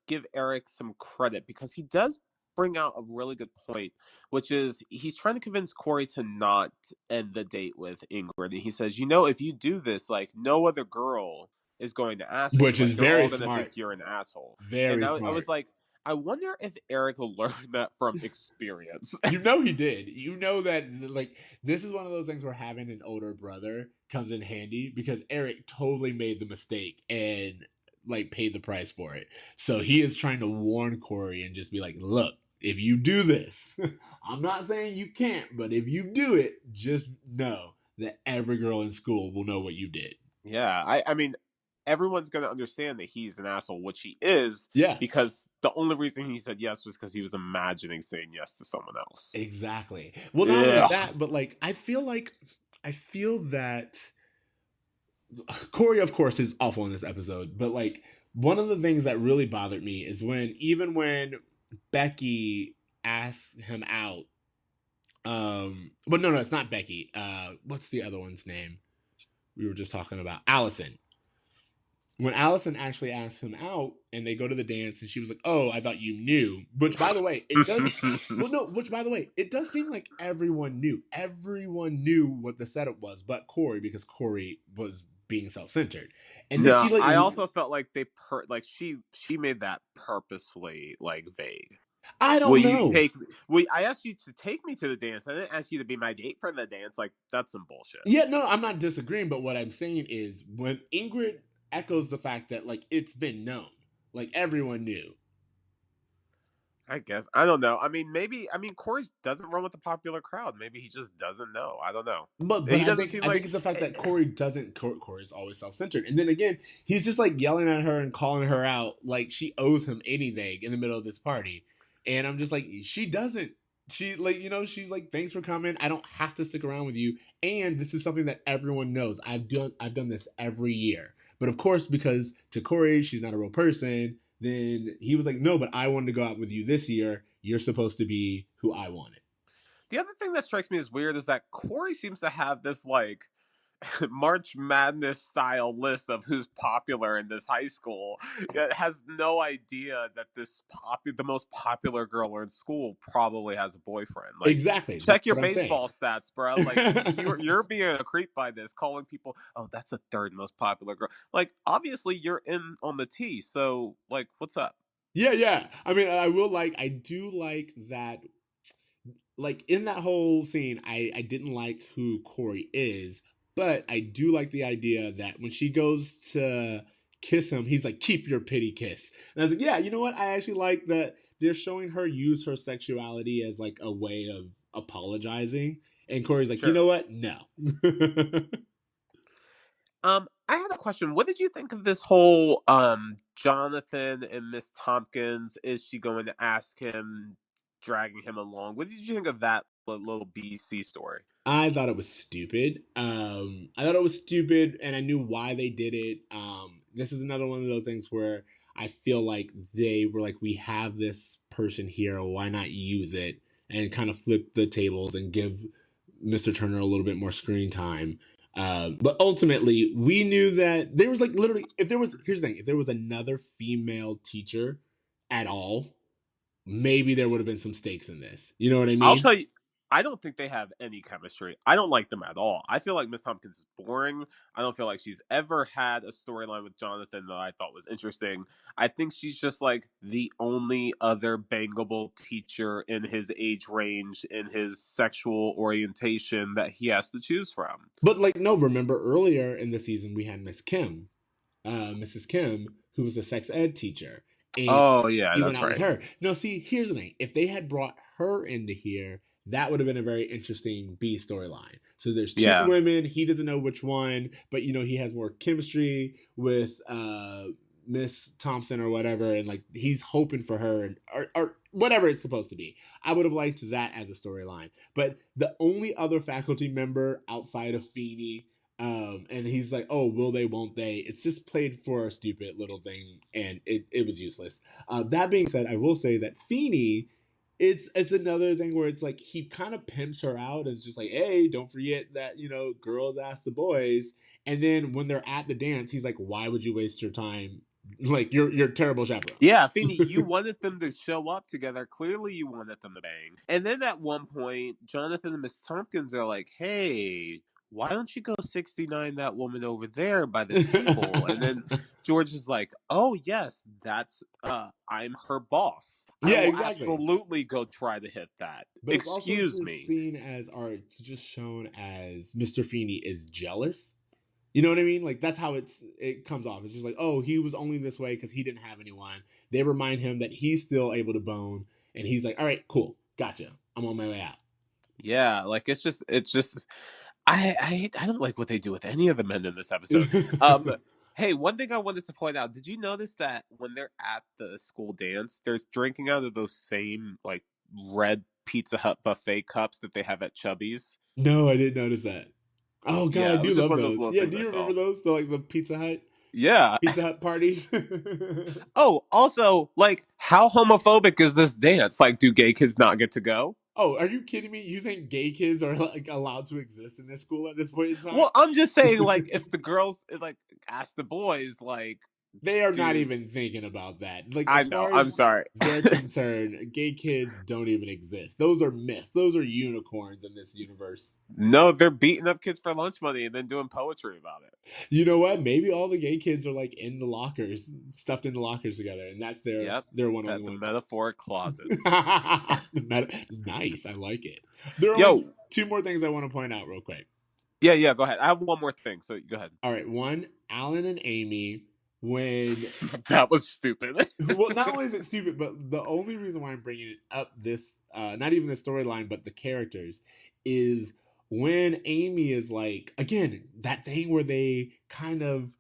give Eric some credit because he does bring out a really good point, which is he's trying to convince Cory to not end the date with Ingrid. And he says, if you do this, like, no other girl is going to ask you. Which is Like, they're very all going to think smart. you're an asshole. And Very I was smart. like, I wonder if Eric will learn that from experience. He did. That, like, this is one of those things where having an older brother comes in handy, because Eric totally made the mistake and, like, paid the price for it. So he is trying to warn Cory and just be like, look, if you do this, I'm not saying you can't, but if you do it, just know that every girl in school will know what you did. Yeah, I mean, everyone's going to understand that he's an asshole, which he is. Yeah. Because the only reason he said yes was because he was imagining saying yes to someone else. Exactly. Well, not only that, but, like, I feel that Cory, of course, is awful in this episode, but, like, one of the things that really bothered me is even when Becky asked him out, but no, it's not Becky. What's the other one's name? We were just talking about Allison. When Allison actually asked him out and they go to the dance, and she was like, "Oh, I thought you knew." Which, by the way, it does. Well, no. Which, by the way, it does seem like everyone knew. Everyone knew what the setup was, but Cory, because Cory was being self-centered. And then I also felt like she made that purposefully, like, vague. I don't know. I asked you to take me to the dance. I didn't ask you to be my date for the dance. Like, that's some bullshit. Yeah, no, I'm not disagreeing, but what I'm saying is when Ingrid echoes the fact that, like, it's been known, like, everyone knew. I guess. I don't know. I mean, Cory doesn't run with the popular crowd. Maybe he just doesn't know. I don't know. But He I doesn't think seem it's the fact that Cory's always self-centered. And then again, he's just, like, yelling at her and calling her out like she owes him anything in the middle of this party. And I'm just like, she doesn't. She, like, she's like, thanks for coming. I don't have to stick around with you. And this is something that everyone knows. I've done this every year. But of course, because to Cory, she's not a real person, then he was like, no, but I wanted to go out with you this year. You're supposed to be who I wanted. The other thing that strikes me as weird is that Cory seems to have this, like, March Madness style list of who's popular in this high school. It has no idea that the most popular girl in school probably has a boyfriend. Like, exactly. Check your baseball stats, bro. Like, you're being a creep by this, calling people, oh, that's the third most popular girl. Like, obviously you're in on the T. So, like, what's up? Yeah. I mean, I do like that. Like, in that whole scene, I didn't like who Cory is, but I do like the idea that when she goes to kiss him, he's like, keep your pity kiss. And I was like, yeah, you know what? I actually like that they're showing her use her sexuality as, like, a way of apologizing. And Cory's like, Sure. You know what? No. I had a question. What did you think of this whole Jonathan and Miss Tompkins? Is she going to ask him, dragging him along? What did you think of that little BC story? I thought it was stupid. And I knew why they did it. This is another one of those things where I feel like they were like, we have this person here, why not use it? And kind of flip the tables and give Mr. Turner a little bit more screen time. But ultimately, we knew that there was, like, literally, here's the thing, if there was another female teacher at all, maybe there would have been some stakes in this. You know what I mean? I'll tell you, I don't think they have any chemistry. I don't like them at all. I feel like Miss Tompkins is boring. I don't feel like she's ever had a storyline with Jonathan that I thought was interesting. I think she's just, like, the only other bangable teacher in his age range, in his sexual orientation that he has to choose from. But, like, no, remember earlier in the season we had Mrs. Kim, who was a sex ed teacher. And oh, yeah, he that's went out right. with her. No, see, here's the thing. If they had brought her into here, that would have been a very interesting B storyline. So there's two women. He doesn't know which one, but, he has more chemistry with Miss Thompson or whatever, and, like, he's hoping for her, or whatever it's supposed to be. I would have liked that as a storyline. But the only other faculty member outside of Feeney, and he's like, oh, will they, won't they? It's just played for a stupid little thing, and it was useless. That being said, I will say that Feeney, it's another thing where it's like he kind of pimps her out and it's just like, hey, don't forget that, girls ask the boys. And then when they're at the dance, he's like, why would you waste your time Like you're a terrible chaperone. Yeah, Feeny, you wanted them to show up together. Clearly, you wanted them to bang. And then at one point, Jonathan and Miss Tompkins are like, "Hey, why don't you go 69 that woman over there by the table?" And then George is like, "Oh yes, that's I'm her boss. I Yeah, will exactly. absolutely go try to hit that. But it's also Excuse just me." seen as, or it's just shown as Mr. Feeney is jealous. You know what I mean? Like that's how it comes off. It's just like, oh, he was only this way because he didn't have anyone. They remind him that he's still able to bone, and he's like, all right, cool, gotcha. I'm on my way out. Yeah, like it's just I don't like what they do with any of the men in this episode. Um, hey, one thing I wanted to point out: did you notice that when they're at the school dance, there's drinking out of those same like red Pizza Hut buffet cups that they have at Chubby's? No, I didn't notice that. Oh God, I Yeah, it do was just love one of those those. little Yeah, things do I you saw. remember those? The Yeah. Pizza Hut parties. Oh, also, like, how homophobic is this dance? Like, do gay kids not get to go? Oh, are you kidding me? You think gay kids are like allowed to exist in this school at this point in time? Well, I'm just saying, like, if the girls like ask the boys, like, They are not do even thinking about that. Like, I as know? far I'm as sorry. they're concerned, gay kids don't even exist. Those are myths. Those are unicorns in this universe. No, they're beating up kids for lunch money and then doing poetry about it. You know what? Maybe all the gay kids are like in the lockers, stuffed in the lockers together, and that's Yep, their one on the one. metaphoric closets. Nice, I like it. There are only Yo, two more things I want to point out real quick. yeah, go ahead. I have one more thing, so go ahead. All right, one, Alan and Amy when That was stupid. well, not only is it stupid, but the only reason why I'm bringing it up this, not even the storyline, but the characters, is when Amy is like, again, that thing where they kind of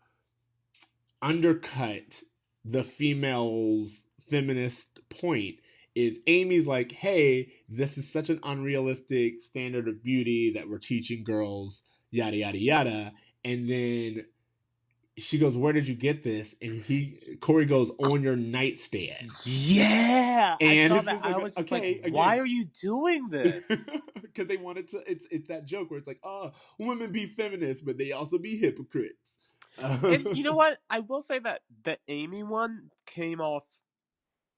undercut the female's feminist point. Is Amy's like, hey, this is such an unrealistic standard of beauty that we're teaching girls, yada, yada, yada. And then she goes, where did you get this? And Cory goes, on your nightstand. Yeah, And I saw it's that. just I like, was just okay, like, why again. are you doing this? Because they wanted to, it's that joke where it's like, oh, women be feminists, but they also be hypocrites. And you know what? I will say that the Amy one came off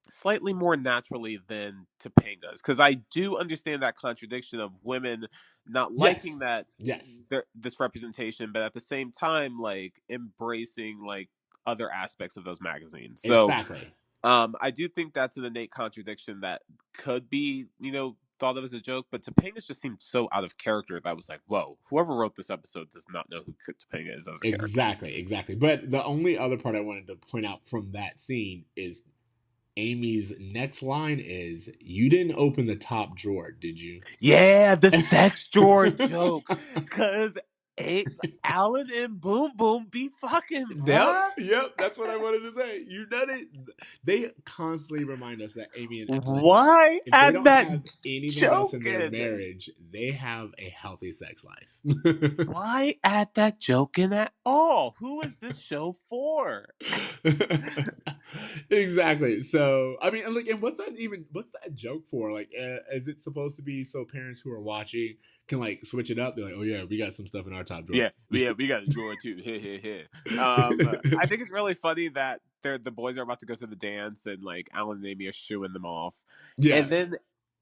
slightly more naturally than Topanga's, because I do understand that contradiction of women not liking Yes. that Yes. this representation, but at the same time, like embracing like other aspects of those magazines. So, Exactly. I do think that's an innate contradiction that could be, thought of as a joke, but Topanga's just seemed so out of character that I was like, whoa, whoever wrote this episode does not know who Topanga is as a character. Exactly. But the only other part I wanted to point out from that scene is Amy's next line is, you didn't open the top drawer, did you? Yeah, the sex drawer joke. Because Alan and Boom Boom be fucking, bruh. Yep, that's what I wanted to say. You done it. They constantly remind us that Amy and Evelyn, Why if they add don't that have anything joke else in their in? marriage, they have a healthy sex life. Why add that joke in at all? Who is this show for? Exactly. So, I mean, like, and what's that joke for? Like, is it supposed to be so parents who are watching can like switch it up? They're like, oh yeah, we got some stuff in our top drawer. Yeah, we got a drawer too. I think it's really funny that the boys are about to go to the dance and like Alan and Amy are shooing them off. Yeah. And then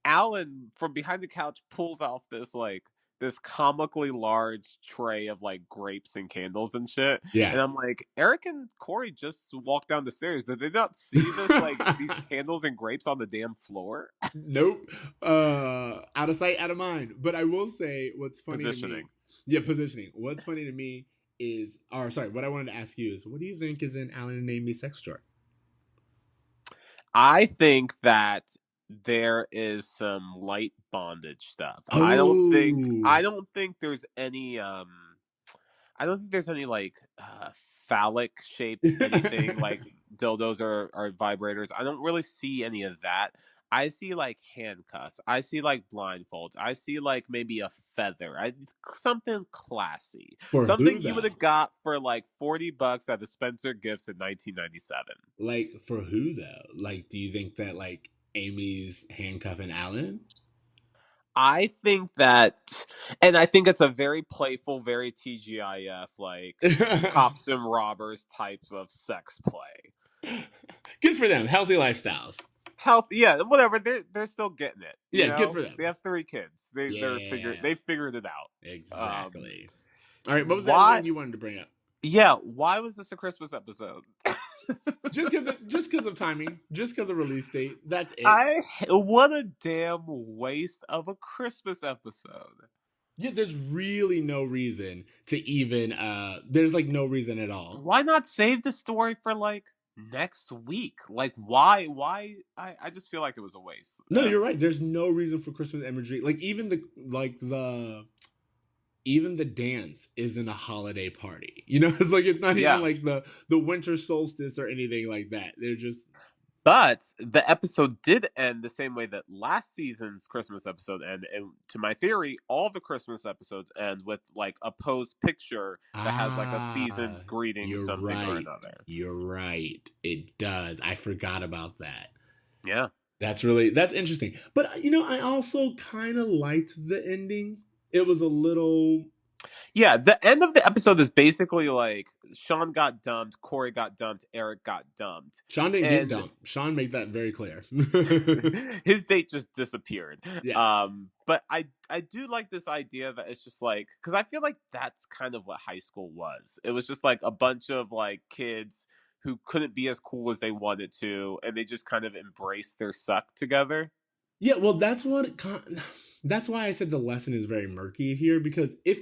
Alan from behind the couch pulls off this comically large tray of like grapes and candles and shit. Yeah. And I'm like, Eric and Cory just walked down the stairs. Did they not see this, like these candles and grapes on the damn floor? Nope. Out of sight, out of mind. But I will say what's funny Positioning. to me. Yeah, positioning. What's funny to me is, what I wanted to ask you is, what do you think is in Alan and Amy's sex drawer? I think that there is some light bondage stuff. Oh. I don't think there's any like phallic shaped anything like dildos or vibrators. I don't really see any of that. I see like handcuffs. I see like blindfolds. I see like maybe a feather. Something classy. For something who, you would though? have got for like $40 at the Spencer Gifts in 1997. Like, for who though? Like, do you think that like Amy's handcuffing Alan? I think that, and I think it's a very playful, very TGIF, like cops and robbers type of sex play. Good for them. Healthy lifestyles. Health, yeah, whatever. They're still getting it. You Yeah, good know, for them. they have 3 kids. Yeah, They figured it out. exactly. All right, what was that Why? one you wanted to bring up? Yeah, why was this a Christmas episode? Just because of timing, just because of release date. That's it. What a damn waste of a Christmas episode. Yeah, there's really no reason to even. There's like no reason at all. Why not save the story for like next week? Like why? I just feel like it was a waste. No, you're right. There's no reason for Christmas imagery. Like even the dance isn't a holiday party. You know, it's not even Yeah. like the winter solstice or anything like that. They're just. But the episode did end the same way that last season's Christmas episode ended. And to my theory, all the Christmas episodes end with like a posed picture that has like a season's greeting, You're something right. or another. You're right. It does. I forgot about that. Yeah. That's interesting. But I also kind of liked the ending. It was a little. Yeah, the end of the episode is basically like Shawn got dumped, Cory got dumped, Eric got dumped. Shawn didn't get dumped. Shawn made that very clear. His date just disappeared. Yeah. But I do like this idea that it's just like, because I feel like that's kind of what high school was. It was just like a bunch of like kids who couldn't be as cool as they wanted to, and they just kind of embraced their suck together. Yeah, well, that's why I said the lesson is very murky here, because if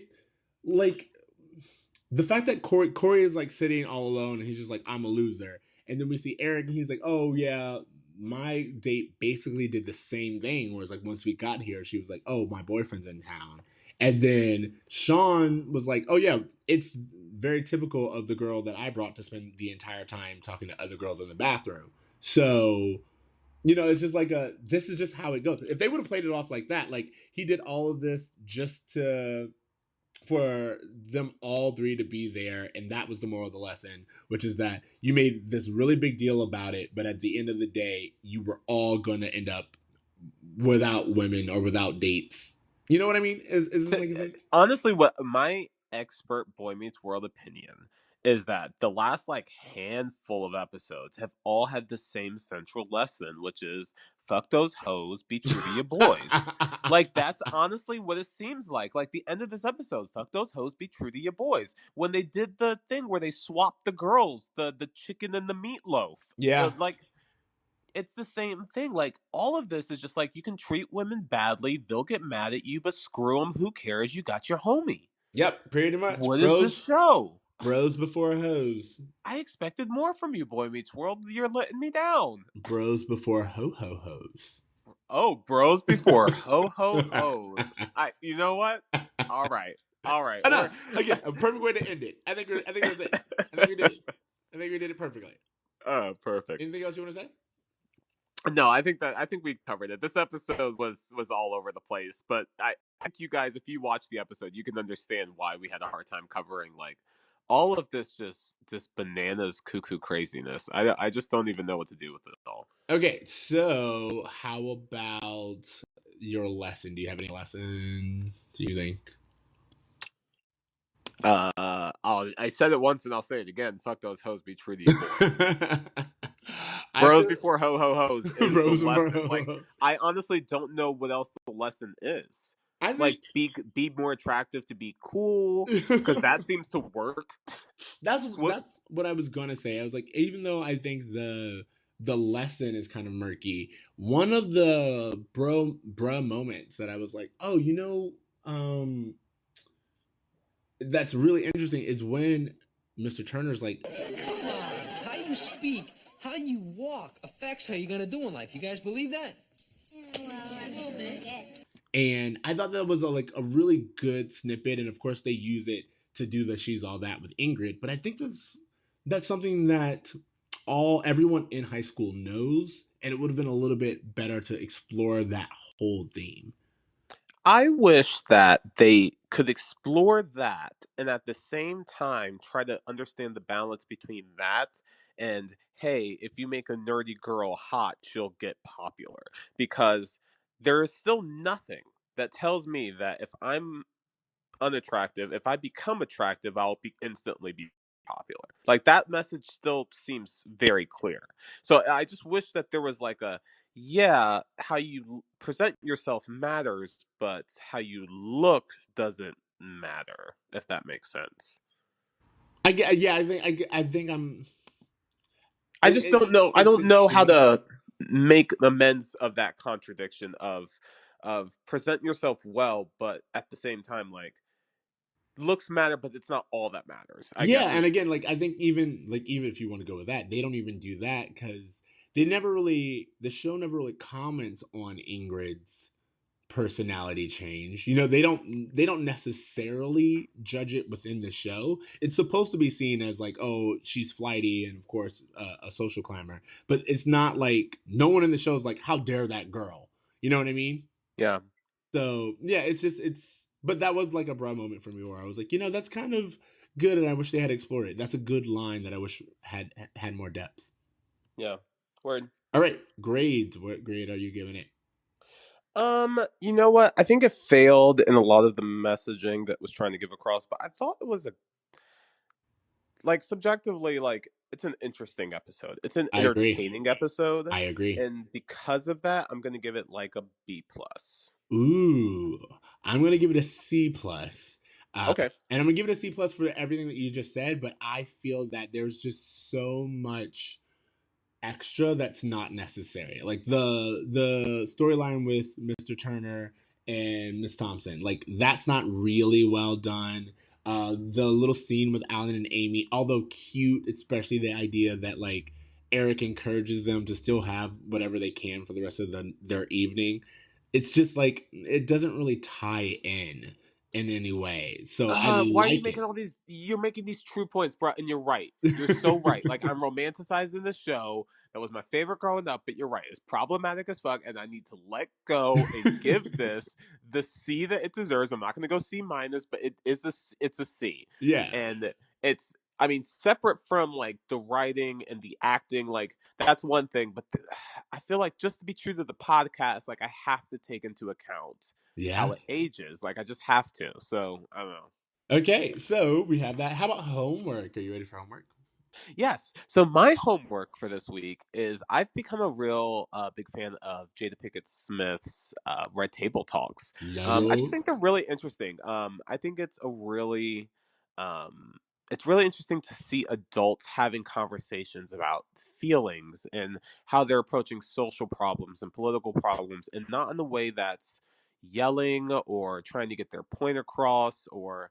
like the fact that Cory is like sitting all alone and he's just like, I'm a loser, and then we see Eric and he's like, oh yeah, my date basically did the same thing, whereas like once we got here she was like, oh, my boyfriend's in town, and then Shawn was like, oh yeah, it's very typical of the girl that I brought to spend the entire time talking to other girls in the bathroom. So it's just like this is just how it goes. If they would have played it off like that, like he did all of this just for them all three to be there, and that was the moral of the lesson, which is that you made this really big deal about it, but at the end of the day, you were all going to end up without women or without dates. You know what I mean? Is this making sense? Honestly, what my expert Boy Meets World opinion is that the last like handful of episodes have all had the same central lesson, which is fuck those hoes, be true to your boys. Like that's honestly what it seems like. Like the end of this episode, fuck those hoes, be true to your boys. When they did the thing where they swapped the girls, the chicken and the meatloaf. Yeah. Like it's the same thing. Like all of this is just like you can treat women badly, they'll get mad at you, but screw them. Who cares? You got your homie. Yep, pretty much. What is this show? Bros before hoes. I expected more from you, Boy Meets World. You're letting me down. Bros before ho-ho-hos. Oh, bros before ho-ho-hos. You know what? All right. No, again, a perfect way to end it. I think that's it. I think we did it. I think we did it perfectly. Oh, perfect. Anything else you want to say? No, I think we covered it. This episode was all over the place, but I think you guys, if you watch the episode, you can understand why we had a hard time covering like all of this bananas cuckoo craziness. I just don't even know what to do with it at all. Okay, so how about your lesson? Do you have any lesson? Do you think? I said it once and I'll say it again. Fuck those hoes, be true to your boys. Bros before ho-ho-hos is Bros the lesson. before Like, ho-ho. I honestly don't know what else the lesson is. I think Like, be more attractive to be cool, because that seems to work. That's what I was gonna say. I was like, even though I think the lesson is kind of murky, one of the bruh moments that I was like, oh, that's really interesting is when Mr. Turner's like, Come on, how you speak, how you walk affects how you're gonna do in life. You guys believe that? Well, a little bit. and I thought that was a really good snippet, and of course they use it to do the She's All That with Ingrid, but I think that's something that everyone in high school knows, and it would have been a little bit better to explore that whole theme. I wish that they could explore that and at the same time try to understand the balance between that and, hey, if you make a nerdy girl hot, she'll get popular. Because there is still nothing that tells me that if I'm unattractive, if I become attractive, I'll instantly be popular. Like, that message still seems very clear. So I just wish that there was like a, yeah, how you present yourself matters, but how you look doesn't matter, if that makes sense. Yeah, I think I'm. I just don't know. I Makes don't sense know to how me. to make amends of that contradiction of present yourself well, but at the same time, like, looks matter, but it's not all that matters. I Yeah, guess and is again, like I think even if you want to go with that, they don't even do that because the show never really comments on Ingrid's personality change. You know, they don't necessarily judge it within the show. It's supposed to be seen as like, oh, she's flighty and of course a social climber, but it's not like no one in the show is like, how dare that girl? You know what I mean? yeah. So yeah, but that was like a bra moment for me where I was like, that's kind of good, and I wish they had explored it. That's a good line that I wish had more depth. Yeah. Word. All right, grades. What grade are you giving it? You know what? I think it failed in a lot of the messaging that was trying to give across, but I thought it was a, like, subjectively, like, it's an interesting episode. It's an I agree. entertaining episode, I agree. and because of that, I'm gonna give it like a B plus. Ooh, I'm gonna give it a C plus. Okay. And I'm gonna give it a C plus for everything that you just said, but I feel that there's just so much extra that's not necessary. Like the storyline with Mr. Turner and Miss Thompson, like that's not really well done. The little scene with Alan and Amy, although cute, especially the idea that like Eric encourages them to still have whatever they can for the rest of their evening. It's just like it doesn't really tie in any way. So I Why are you like making it. all these? You're making these true points, bro, and you're right. You're so right. Like, I'm romanticizing the show. That was my favorite growing up, but you're right. It's problematic as fuck, and I need to let go and give this the C that it deserves. I'm not going to go C minus, but it's a C, Yeah. and it's. I mean, separate from like the writing and the acting, like that's one thing. But I feel like just to be true to the podcast, like I have to take into account how Yeah. it ages. Like I just have to. So I don't know. Okay, so we have that. How about homework? Are you ready for homework? Yes. So my homework for this week is I've become a real big fan of Jada Pinkett Smith's Red Table Talks. I just Lego. think they're really interesting. I think um, it's really interesting to see adults having conversations about feelings and how they're approaching social problems and political problems, and not in a way that's yelling or trying to get their point across or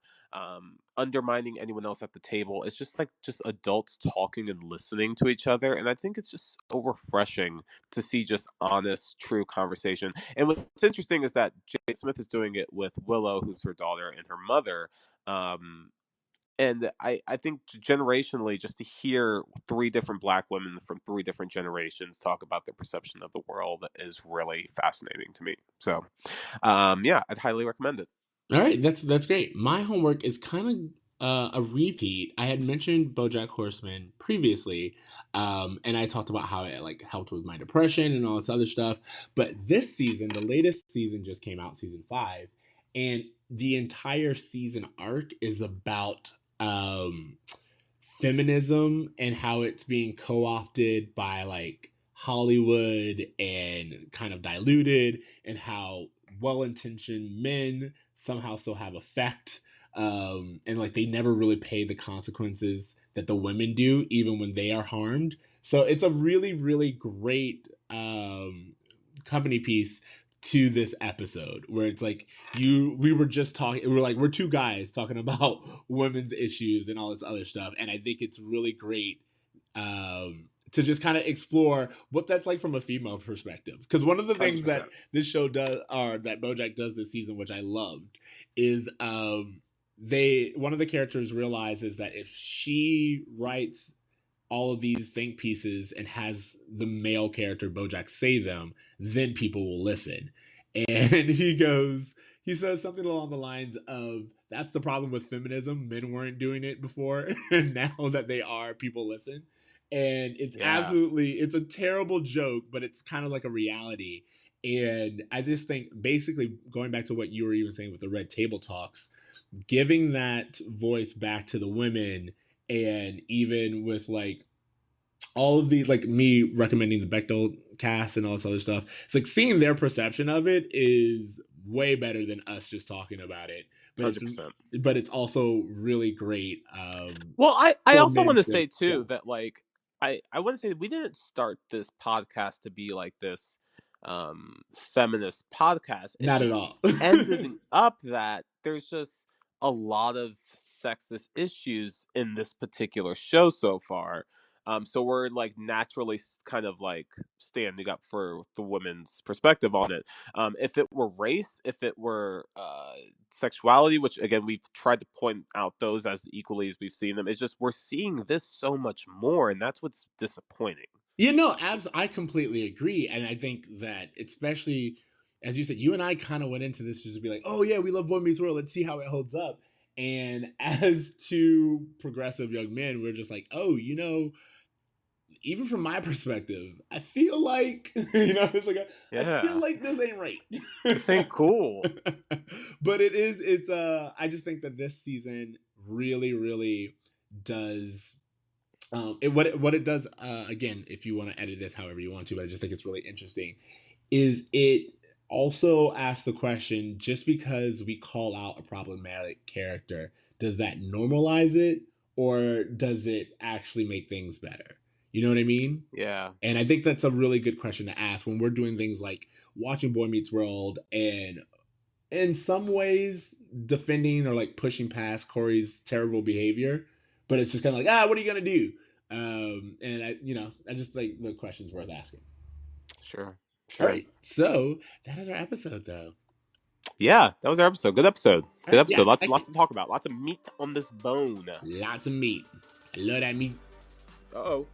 undermining anyone else at the table. It's just like just adults talking and listening to each other, and I think it's just so refreshing to see just honest, true conversation. And what's interesting is that Jay Smith is doing it with Willow, who's her daughter, and her mother. And I think generationally, just to hear three different black women from three different generations talk about their perception of the world is really fascinating to me. So, yeah, I'd highly recommend it. All right, that's great. My homework is kind of a repeat. I had mentioned BoJack Horseman previously, and I talked about how it like helped with my depression and all this other stuff. But this season, the latest season just came out, season 5, and the entire season arc is about feminism and how it's being co-opted by like Hollywood and kind of diluted, and how well-intentioned men somehow still have effect, and like they never really pay the consequences that the women do even when they are harmed. So it's a really really great company piece to this episode where it's like we were just talking, we're two guys talking about women's issues and all this other stuff, and I think it's really great to just kind of explore what that's like from a female perspective, because one of the things that 100%. this show does, or that BoJack does this season, which I loved, is they one of the characters realizes that if she writes all of these think pieces and has the male character BoJack say them, then people will listen. And he says something along the lines of, "That's the problem with feminism. Men weren't doing it before, and now that they are, people listen." And Yeah. it's a terrible joke, but it's kind of like a reality. And I just think, basically, going back to what you were even saying with the Red Table Talks, giving that voice back to the women And even with like all of the, like me recommending the Bechdel cast and all this other stuff, it's like seeing their perception of it is way better than us just talking about it. But 100%. it's also really great. Well, I for also men want to to, say yeah. too that like I want to say we didn't start this podcast to be like this feminist podcast. It's Not at just all. ended up that there's just a lot of sexist issues in this particular show so far. So we're like naturally kind of like standing up for the women's perspective on it. If it were race, if it were sexuality, which again we've tried to point out those as equally as we've seen them, it's just we're seeing this so much more, and that's what's disappointing. You know, I completely agree. And I think that, especially as you said, you and I kind of went into this just to be like, oh, yeah, we love Boy Meets World. Let's see how it holds up. And as two progressive young men, we're just like, oh, you know, even from my perspective, I feel like, you know, it's like, I feel like this ain't right. This ain't cool. But I just think that this season really, really does. What it does, again, if you want to edit this however you want to, but I just think it's really interesting, is it also asks the question, just because we call out a problematic character, does that normalize it, or does it actually make things better? You know what I mean? Yeah. And I think that's a really good question to ask when we're doing things like watching Boy Meets World and in some ways defending or like pushing past Cory's terrible behavior, but it's just kind of like, what are you gonna do? And I just think the question's worth asking. Sure. All right, so that is our episode, though. Yeah, that was our episode. Good episode. Good episode. Yeah, lots to talk about. Lots of meat on this bone. Lots of meat. I love that meat. Uh-oh.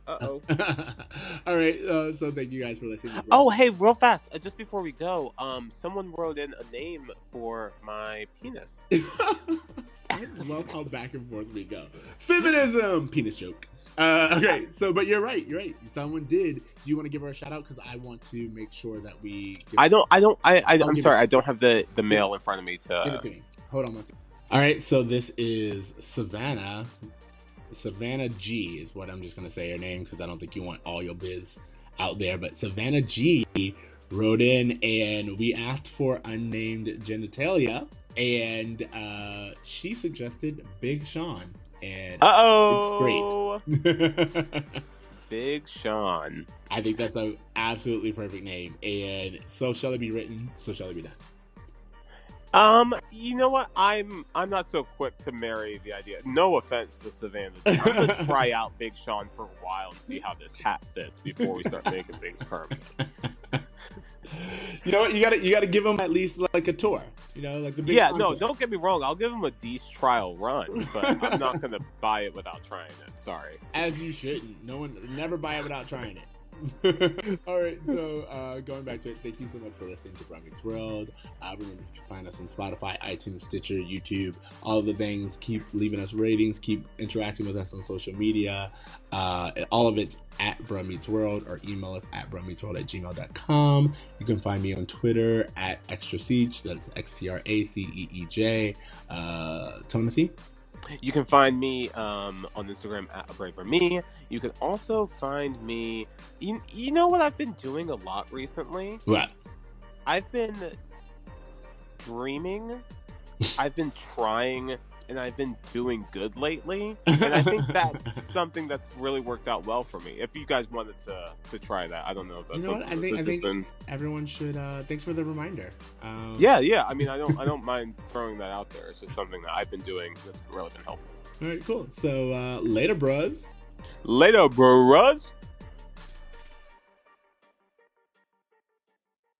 All right, so thank you guys for listening. Oh, hey, real fast, just before we go, someone wrote in a name for my penis. I love how back and forth we go. Feminism! Penis joke. Okay, so, but you're right. Someone did. Do you want to give her a shout out? Because I want to make sure that we... I'm sorry, I don't have the mail in front of me to... Give it to me. Hold on. All right, so this is Savannah G is what I'm just going to say her name, because I don't think you want all your biz out there. But Savannah G wrote in, and we asked for unnamed genitalia, and she suggested Big Sean. And great. Big Sean. I think that's an absolutely perfect name. And so shall it be written, so shall it be done. You know what? I'm not so quick to marry the idea. No offense to Savannah. I'm gonna try out Big Sean for a while and see how this hat fits before we start making things permanent. You know what? You gotta give him at least like a tour. You know, like the Big Sean tour. Don't get me wrong. I'll give him a decent trial run, but I'm not gonna buy it without trying it. Sorry. As you shouldn't. No one never buy it without trying it. All right, so going back to it, thank you so much for listening to Boy Meets World. Remember, you can find us on Spotify, iTunes, Stitcher, YouTube, all of the things. Keep leaving us ratings, keep interacting with us on social media. All of it's at Boy Meets World, or email us at boymeetsworld@gmail.com. You can find me on Twitter at Extra Ceej, that's XTRACEEJ. Timothy? You can find me on Instagram at @AbraverMe. You can also find me... You know what I've been doing a lot recently? What? I've been dreaming. I've been trying, and I've been doing good lately. And I think that's something that's really worked out well for me. If you guys wanted to try that, I don't know if that's something I think everyone should. Thanks for the reminder. Yeah. I mean, I don't mind throwing that out there. It's just something that I've been doing that's really been helpful. All right, cool. So later, bros. Later, bros.